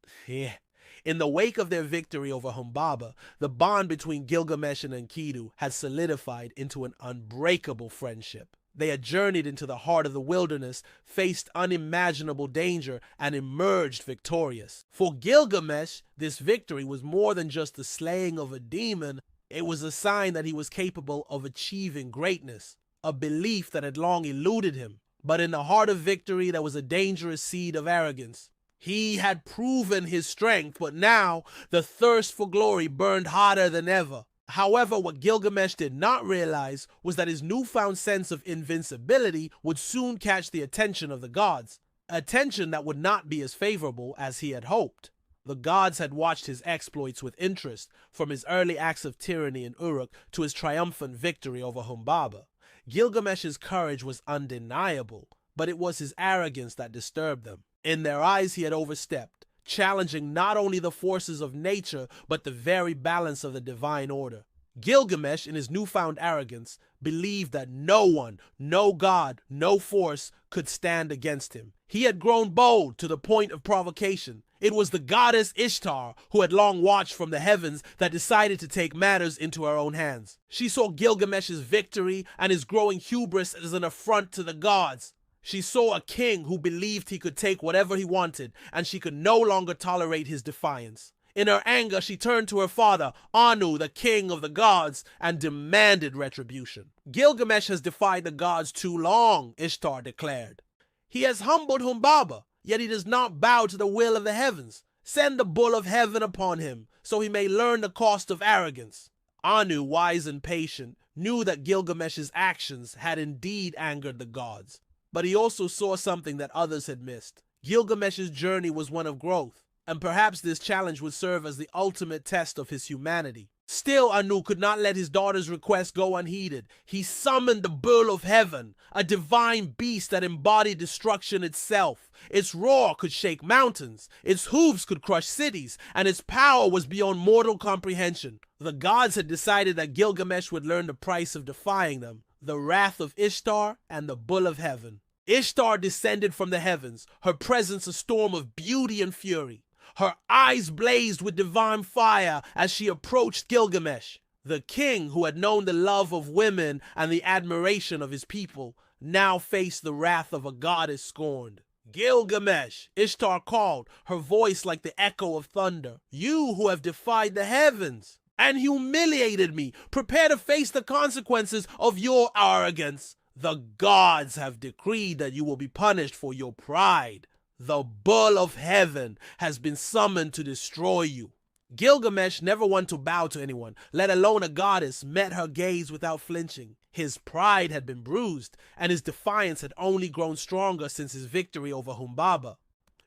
In the wake of their victory over Humbaba, the bond between Gilgamesh and Enkidu had solidified into an unbreakable friendship. They had journeyed into the heart of the wilderness, faced unimaginable danger, and emerged victorious. For Gilgamesh, this victory was more than just the slaying of a demon. It was a sign that he was capable of achieving greatness, a belief that had long eluded him. But in the heart of victory, there was a dangerous seed of arrogance. He had proven his strength, but now the thirst for glory burned hotter than ever. However, what Gilgamesh did not realize was that his newfound sense of invincibility would soon catch the attention of the gods, attention that would not be as favorable as he had hoped. The gods had watched his exploits with interest, from his early acts of tyranny in Uruk to his triumphant victory over Humbaba. Gilgamesh's courage was undeniable, but it was his arrogance that disturbed them. In their eyes, he had overstepped, challenging not only the forces of nature, but the very balance of the divine order. Gilgamesh, in his newfound arrogance, believed that no one, no god, no force could stand against him. He had grown bold to the point of provocation. It was the goddess Ishtar, who had long watched from the heavens, that decided to take matters into her own hands. She saw Gilgamesh's victory and his growing hubris as an affront to the gods. She saw a king who believed he could take whatever he wanted, and she could no longer tolerate his defiance. In her anger, she turned to her father, Anu, the king of the gods, and demanded retribution. Gilgamesh has defied the gods too long, Ishtar declared. He has humbled Humbaba, yet he does not bow to the will of the heavens. Send the bull of heaven upon him, so he may learn the cost of arrogance. Anu, wise and patient, knew that Gilgamesh's actions had indeed angered the gods. But he also saw something that others had missed. Gilgamesh's journey was one of growth, and perhaps this challenge would serve as the ultimate test of his humanity. Still, Anu could not let his daughter's request go unheeded. He summoned the bull of heaven, a divine beast that embodied destruction itself. Its roar could shake mountains, its hooves could crush cities, and its power was beyond mortal comprehension. The gods had decided that Gilgamesh would learn the price of defying them, the wrath of Ishtar and the bull of heaven. Ishtar descended from the heavens, her presence a storm of beauty and fury. Her eyes blazed with divine fire as she approached Gilgamesh. The king, who had known the love of women and the admiration of his people, now faced the wrath of a goddess scorned. Gilgamesh, Ishtar called, her voice like the echo of thunder. You who have defied the heavens and humiliated me, prepare to face the consequences of your arrogance. The gods have decreed that you will be punished for your pride. The bull of heaven has been summoned to destroy you. Gilgamesh, never one to bow to anyone, let alone a goddess, met her gaze without flinching. His pride had been bruised, and his defiance had only grown stronger since his victory over Humbaba.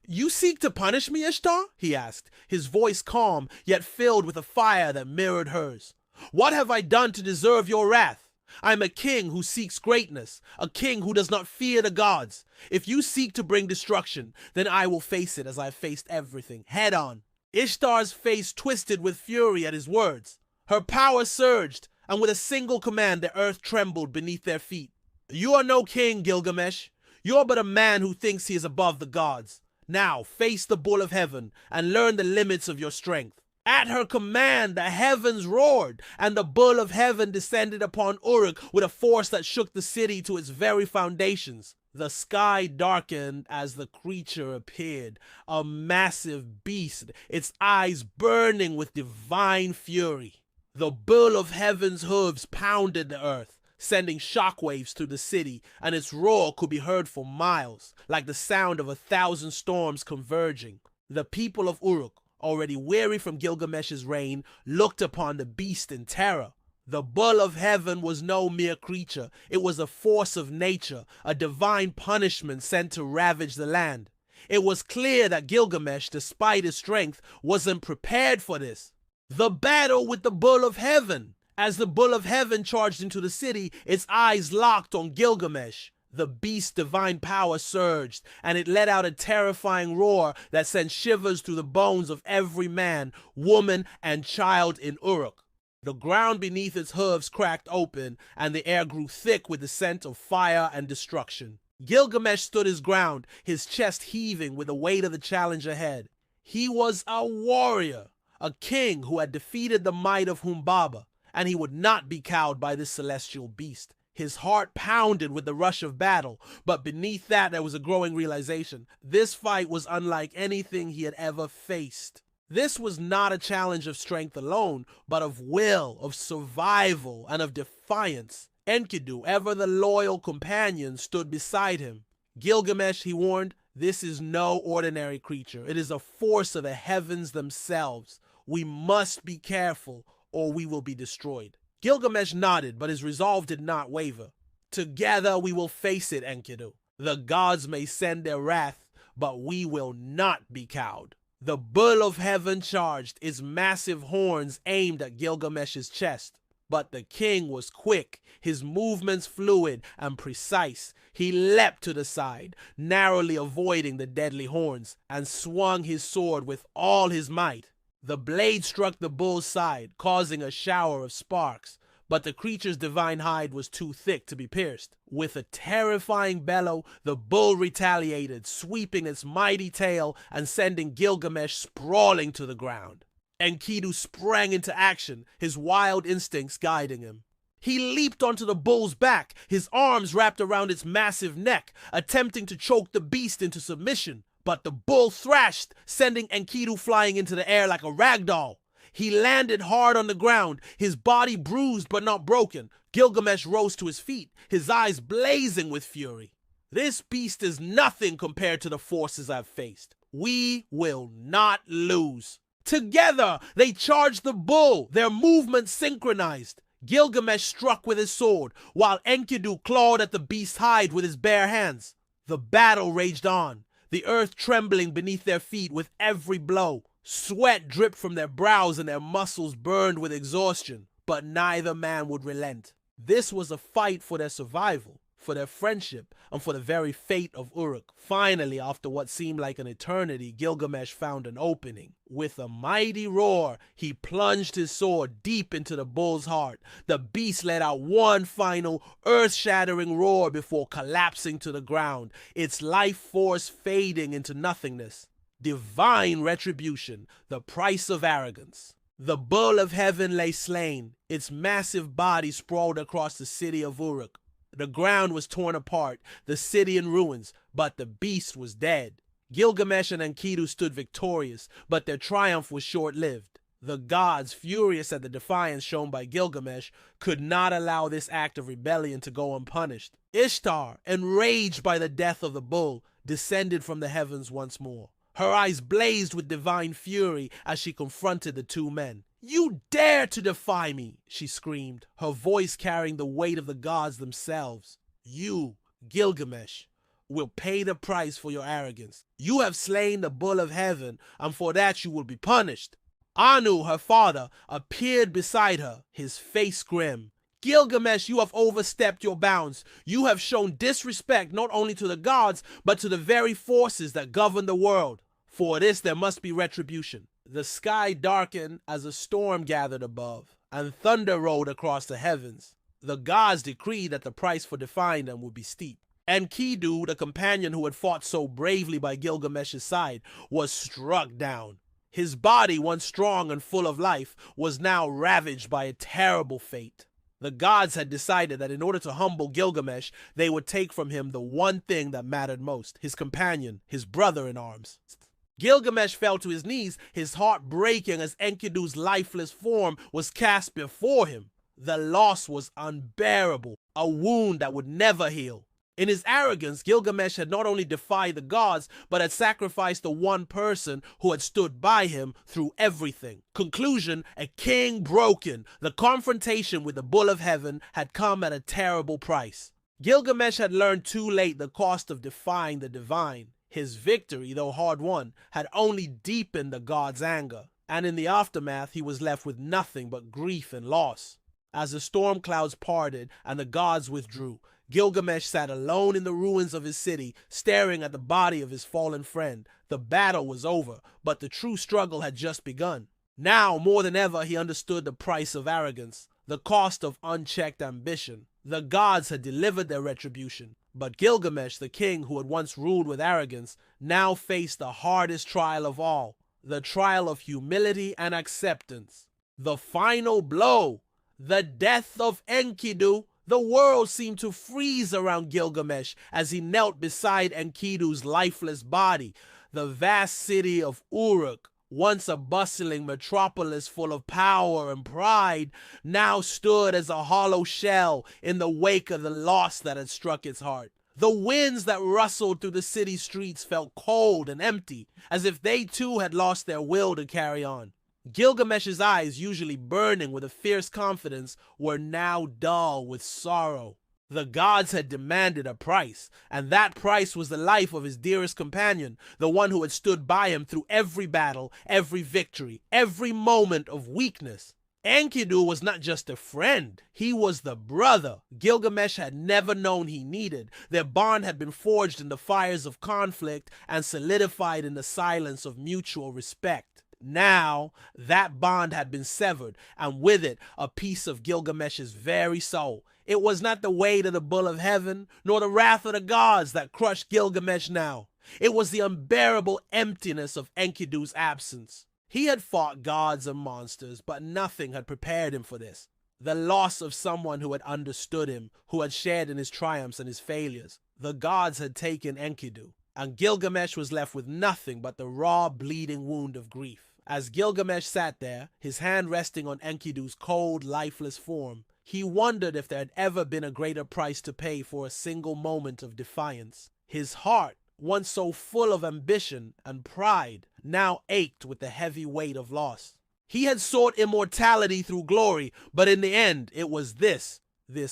You seek to punish me, Ishtar? He asked, his voice calm, yet filled with a fire that mirrored hers. What have I done to deserve your wrath? I am a king who seeks greatness, a king who does not fear the gods. If you seek to bring destruction, then I will face it as I have faced everything, head on. Ishtar's face twisted with fury at his words. Her power surged, and with a single command the earth trembled beneath their feet. You are no king, Gilgamesh. You are but a man who thinks he is above the gods. Now face the bull of heaven and learn the limits of your strength. At her command, the heavens roared, and the bull of heaven descended upon Uruk with a force that shook the city to its very foundations. The sky darkened as the creature appeared, a massive beast, its eyes burning with divine fury. The bull of heaven's hooves pounded the earth, sending shockwaves through the city, and its roar could be heard for miles, like the sound of 1,000 storms converging. The people of Uruk, already weary from Gilgamesh's reign, looked upon the beast in terror. The bull of heaven was no mere creature. It was a force of nature, a divine punishment sent to ravage the land. It was clear that Gilgamesh, despite his strength, wasn't prepared for this. The battle with the bull of heaven. As the bull of heaven charged into the city, its eyes locked on Gilgamesh. The beast's divine power surged, and it let out a terrifying roar that sent shivers through the bones of every man, woman, and child in Uruk. The ground beneath its hooves cracked open, and the air grew thick with the scent of fire and destruction. Gilgamesh stood his ground, his chest heaving with the weight of the challenge ahead. He was a warrior, a king who had defeated the might of Humbaba, and he would not be cowed by this celestial beast. His heart pounded with the rush of battle, but beneath that there was a growing realization. This fight was unlike anything he had ever faced. This was not a challenge of strength alone, but of will, of survival, and of defiance. Enkidu, ever the loyal companion, stood beside him. Gilgamesh, he warned, this is no ordinary creature. It is a force of the heavens themselves. We must be careful, or we will be destroyed. Gilgamesh nodded, but his resolve did not waver. Together we will face it, Enkidu. The gods may send their wrath, but we will not be cowed. The bull of heaven charged, its massive horns aimed at Gilgamesh's chest. But the king was quick, his movements fluid and precise. He leapt to the side, narrowly avoiding the deadly horns, and swung his sword with all his might. The blade struck the bull's side, causing a shower of sparks, but the creature's divine hide was too thick to be pierced. With a terrifying bellow, the bull retaliated, sweeping its mighty tail and sending Gilgamesh sprawling to the ground. Enkidu sprang into action, his wild instincts guiding him. He leaped onto the bull's back, his arms wrapped around its massive neck, attempting to choke the beast into submission. But the bull thrashed, sending Enkidu flying into the air like a ragdoll. He landed hard on the ground, his body bruised but not broken. Gilgamesh rose to his feet, his eyes blazing with fury. This beast is nothing compared to the forces I've faced. We will not lose. Together, they charged the bull, their movements synchronized. Gilgamesh struck with his sword, while Enkidu clawed at the beast's hide with his bare hands. The battle raged on, the earth trembling beneath their feet with every blow. Sweat dripped from their brows and their muscles burned with exhaustion, but neither man would relent. This was a fight for their survival, for their friendship, and for the very fate of Uruk. Finally, after what seemed like an eternity, Gilgamesh found an opening. With a mighty roar, he plunged his sword deep into the bull's heart. The beast let out one final, earth-shattering roar before collapsing to the ground, its life force fading into nothingness. Divine retribution, the price of arrogance. The bull of heaven lay slain, its massive body sprawled across the city of Uruk. The ground was torn apart, the city in ruins, but the beast was dead. Gilgamesh and Enkidu stood victorious, but their triumph was short-lived. The gods, furious at the defiance shown by Gilgamesh, could not allow this act of rebellion to go unpunished. Ishtar, enraged by the death of the bull, descended from the heavens once more. Her eyes blazed with divine fury as she confronted the two men. "You dare to defy me!" she screamed, her voice carrying the weight of the gods themselves. "You, Gilgamesh, will pay the price for your arrogance. You have slain the bull of heaven, and for that you will be punished." Anu, her father, appeared beside her, his face grim. "Gilgamesh, you have overstepped your bounds. You have shown disrespect not only to the gods, but to the very forces that govern the world. For this there must be retribution." The sky darkened as a storm gathered above, and thunder rolled across the heavens. The gods decreed that the price for defying them would be steep. Enkidu, the companion who had fought so bravely by Gilgamesh's side, was struck down. His body, once strong and full of life, was now ravaged by a terrible fate. The gods had decided that in order to humble Gilgamesh, they would take from him the one thing that mattered most, his companion, his brother in arms. Gilgamesh fell to his knees, his heart breaking as Enkidu's lifeless form was cast before him. The loss was unbearable, a wound that would never heal. In his arrogance, Gilgamesh had not only defied the gods, but had sacrificed the one person who had stood by him through everything. Conclusion, a king broken. The confrontation with the bull of heaven had come at a terrible price. Gilgamesh had learned too late the cost of defying the divine. His victory, though hard-won, had only deepened the gods' anger, and in the aftermath he was left with nothing but grief and loss. As the storm clouds parted and the gods withdrew, Gilgamesh sat alone in the ruins of his city, staring at the body of his fallen friend. The battle was over, but the true struggle had just begun. Now, more than ever, he understood the price of arrogance, the cost of unchecked ambition. The gods had delivered their retribution, but Gilgamesh, the king who had once ruled with arrogance, now faced the hardest trial of all, the trial of humility and acceptance. The final blow, the death of Enkidu. The world seemed to freeze around Gilgamesh as he knelt beside Enkidu's lifeless body. The vast city of Uruk, once a bustling metropolis full of power and pride, now stood as a hollow shell in the wake of the loss that had struck its heart. The winds that rustled through the city streets felt cold and empty, as if they too had lost their will to carry on. Gilgamesh's eyes, usually burning with a fierce confidence, were now dull with sorrow. The gods had demanded a price, and that price was the life of his dearest companion, the one who had stood by him through every battle, every victory, every moment of weakness. Enkidu was not just a friend, he was the brother Gilgamesh had never known he needed. Their bond had been forged in the fires of conflict and solidified in the silence of mutual respect. Now, that bond had been severed, and with it, a piece of Gilgamesh's very soul. It was not the weight of the bull of heaven, nor the wrath of the gods that crushed Gilgamesh now. It was the unbearable emptiness of Enkidu's absence. He had fought gods and monsters, but nothing had prepared him for this. The loss of someone who had understood him, who had shared in his triumphs and his failures. The gods had taken Enkidu, and Gilgamesh was left with nothing but the raw, bleeding wound of grief. As Gilgamesh sat there, his hand resting on Enkidu's cold, lifeless form, he wondered if there had ever been a greater price to pay for a single moment of defiance. His heart, once so full of ambition and pride, now ached with the heavy weight of loss. He had sought immortality through glory, but in the end, it was this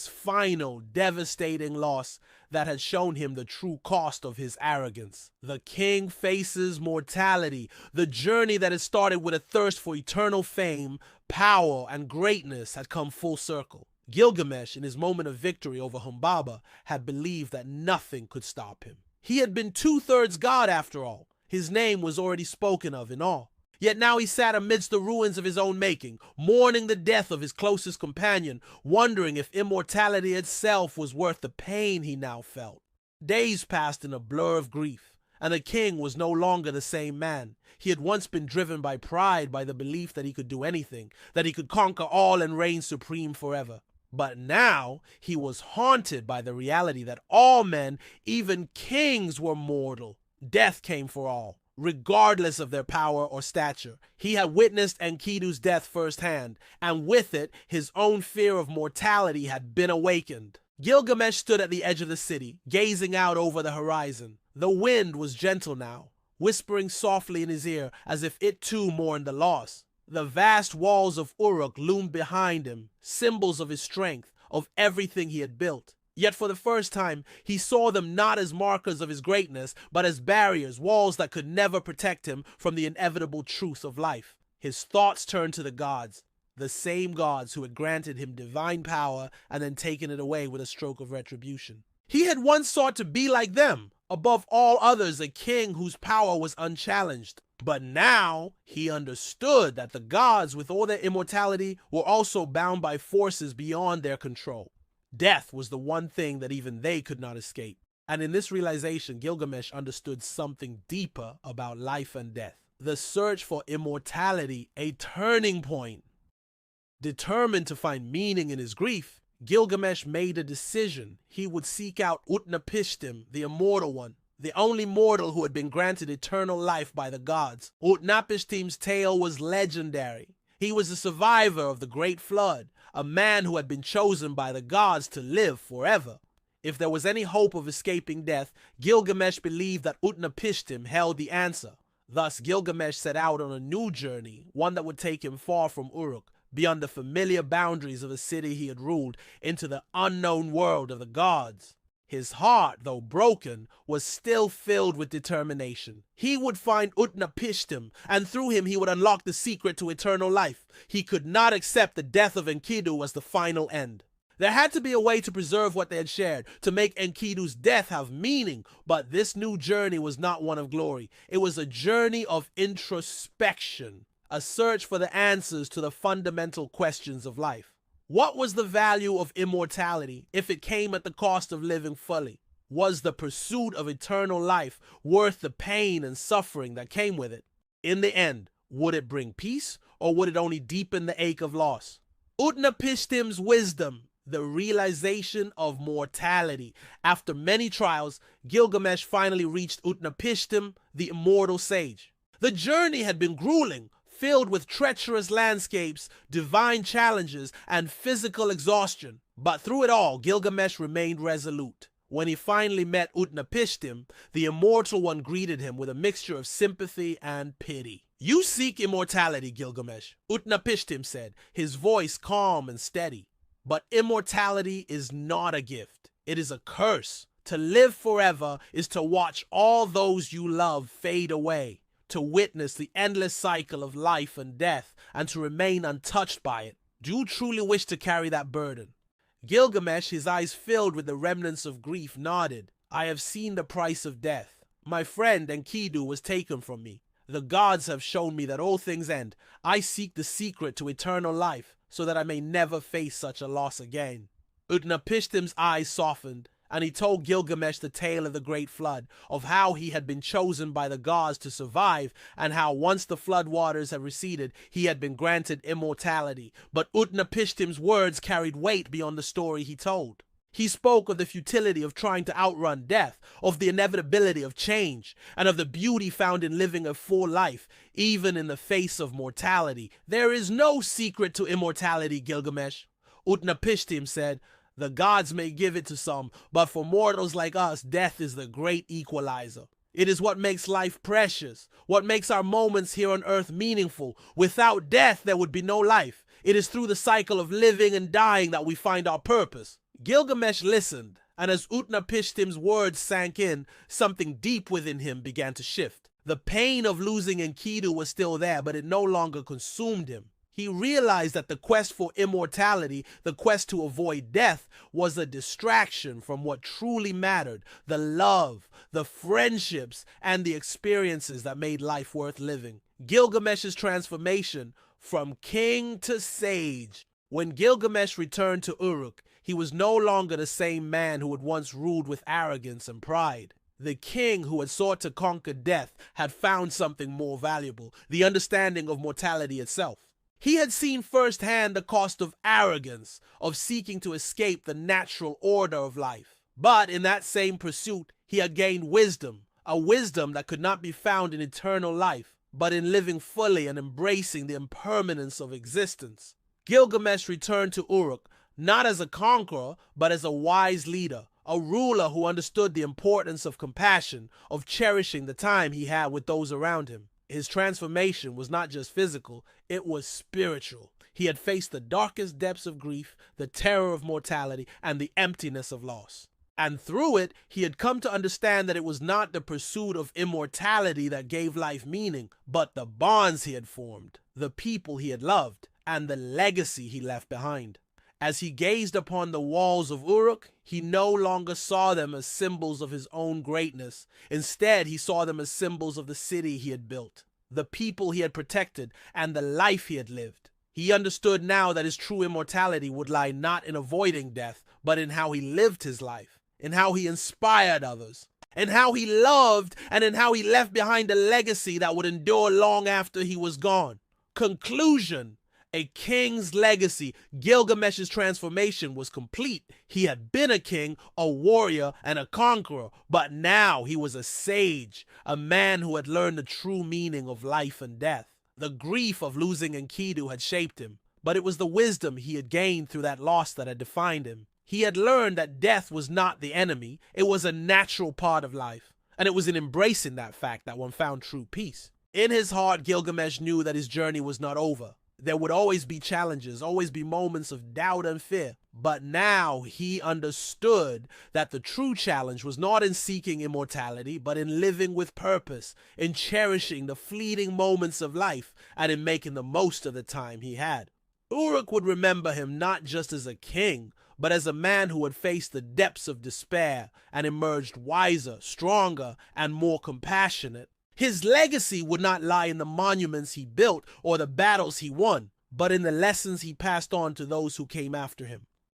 final, devastating loss that had shown him the true cost of his arrogance. The king faces mortality, the journey that had started with a thirst for eternal fame, power, and greatness had come full circle. Gilgamesh, in his moment of victory over Humbaba, had believed that nothing could stop him. He had been 2/3 God after all. His name was already spoken of in awe. Yet now he sat amidst the ruins of his own making, mourning the death of his closest companion, wondering if immortality itself was worth the pain he now felt. Days passed in a blur of grief, and the king was no longer the same man. He had once been driven by pride, by the belief that he could do anything, that he could conquer all and reign supreme forever. But now he was haunted by the reality that all men, even kings, were mortal. Death came for all, regardless of their power or stature. He had witnessed Enkidu's death firsthand, and with it, his own fear of mortality had been awakened. Gilgamesh stood at the edge of the city, gazing out over the horizon. The wind was gentle now, whispering softly in his ear as if it too mourned the loss. The vast walls of Uruk loomed behind him, symbols of his strength, of everything he had built. Yet for the first time, he saw them not as markers of his greatness, but as barriers, walls that could never protect him from the inevitable truth of life. His thoughts turned to the gods, the same gods who had granted him divine power and then taken it away with a stroke of retribution. He had once sought to be like them, above all others a king whose power was unchallenged. But now he understood that the gods, with all their immortality, were also bound by forces beyond their control. Death was the one thing that even they could not escape. And in this realization, Gilgamesh understood something deeper about life and death. The search for immortality, a turning point. Determined to find meaning in his grief, Gilgamesh made a decision. He would seek out Utnapishtim, the immortal one, the only mortal who had been granted eternal life by the gods. Utnapishtim's tale was legendary. He was a survivor of the Great Flood, a man who had been chosen by the gods to live forever. If there was any hope of escaping death, Gilgamesh believed that Utnapishtim held the answer. Thus, Gilgamesh set out on a new journey, one that would take him far from Uruk, beyond the familiar boundaries of a city he had ruled, into the unknown world of the gods. His heart, though broken, was still filled with determination. He would find Utnapishtim, and through him he would unlock the secret to eternal life. He could not accept the death of Enkidu as the final end. There had to be a way to preserve what they had shared, to make Enkidu's death have meaning, but this new journey was not one of glory. It was a journey of introspection, a search for the answers to the fundamental questions of life. What was the value of immortality if it came at the cost of living fully? Was the pursuit of eternal life worth the pain and suffering that came with it? In the end, would it bring peace, or would it only deepen the ache of loss? Utnapishtim's wisdom, the realization of mortality. After many trials, Gilgamesh finally reached Utnapishtim, the immortal sage. The journey had been grueling, filled with treacherous landscapes, divine challenges, and physical exhaustion. But through it all, Gilgamesh remained resolute. When he finally met Utnapishtim, the immortal one greeted him with a mixture of sympathy and pity. "You seek immortality, Gilgamesh," Utnapishtim said, his voice calm and steady. "But immortality is not a gift. It is a curse. To live forever is to watch all those you love fade away, to witness the endless cycle of life and death, and to remain untouched by it. Do you truly wish to carry that burden?" Gilgamesh, his eyes filled with the remnants of grief, nodded. "I have seen the price of death. My friend Enkidu was taken from me. The gods have shown me that all things end. I seek the secret to eternal life, so that I may never face such a loss again." Utnapishtim's eyes softened, and he told Gilgamesh the tale of the great flood, of how he had been chosen by the gods to survive, and how once the flood waters had receded, he had been granted immortality. But Utnapishtim's words carried weight beyond the story he told. He spoke of the futility of trying to outrun death, of the inevitability of change, and of the beauty found in living a full life, even in the face of mortality. "There is no secret to immortality, Gilgamesh," Utnapishtim said. "The gods may give it to some, but for mortals like us, death is the great equalizer. It is what makes life precious, what makes our moments here on earth meaningful. Without death, there would be no life. It is through the cycle of living and dying that we find our purpose." Gilgamesh listened, and as Utnapishtim's words sank in, something deep within him began to shift. The pain of losing Enkidu was still there, but it no longer consumed him. He realized that the quest for immortality, the quest to avoid death, was a distraction from what truly mattered: the love, the friendships, and the experiences that made life worth living. Gilgamesh's transformation from king to sage. When Gilgamesh returned to Uruk, he was no longer the same man who had once ruled with arrogance and pride. The king who had sought to conquer death had found something more valuable: the understanding of mortality itself. He had seen firsthand the cost of arrogance, of seeking to escape the natural order of life. But in that same pursuit, he had gained wisdom, a wisdom that could not be found in eternal life, but in living fully and embracing the impermanence of existence. Gilgamesh returned to Uruk, not as a conqueror, but as a wise leader, a ruler who understood the importance of compassion, of cherishing the time he had with those around him. His transformation was not just physical, it was spiritual. He had faced the darkest depths of grief, the terror of mortality, and the emptiness of loss. And through it, he had come to understand that it was not the pursuit of immortality that gave life meaning, but the bonds he had formed, the people he had loved, and the legacy he left behind. As he gazed upon the walls of Uruk, he no longer saw them as symbols of his own greatness. Instead, he saw them as symbols of the city he had built, the people he had protected, and the life he had lived. He understood now that his true immortality would lie not in avoiding death, but in how he lived his life, in how he inspired others, in how he loved, and in how he left behind a legacy that would endure long after he was gone. Conclusion: a king's legacy. Gilgamesh's transformation was complete. He had been a king, a warrior, and a conqueror, but now he was a sage, a man who had learned the true meaning of life and death. The grief of losing Enkidu had shaped him, but it was the wisdom he had gained through that loss that had defined him. He had learned that death was not the enemy, it was a natural part of life, and it was in embracing that fact that one found true peace. In his heart, Gilgamesh knew that his journey was not over. There would always be challenges, always be moments of doubt and fear. But now he understood that the true challenge was not in seeking immortality, but in living with purpose, in cherishing the fleeting moments of life, and in making the most of the time he had. Uruk would remember him not just as a king, but as a man who had faced the depths of despair and emerged wiser, stronger, and more compassionate. His legacy would not lie in the monuments he built or the battles he won, but in the lessons he passed on to those who came after him.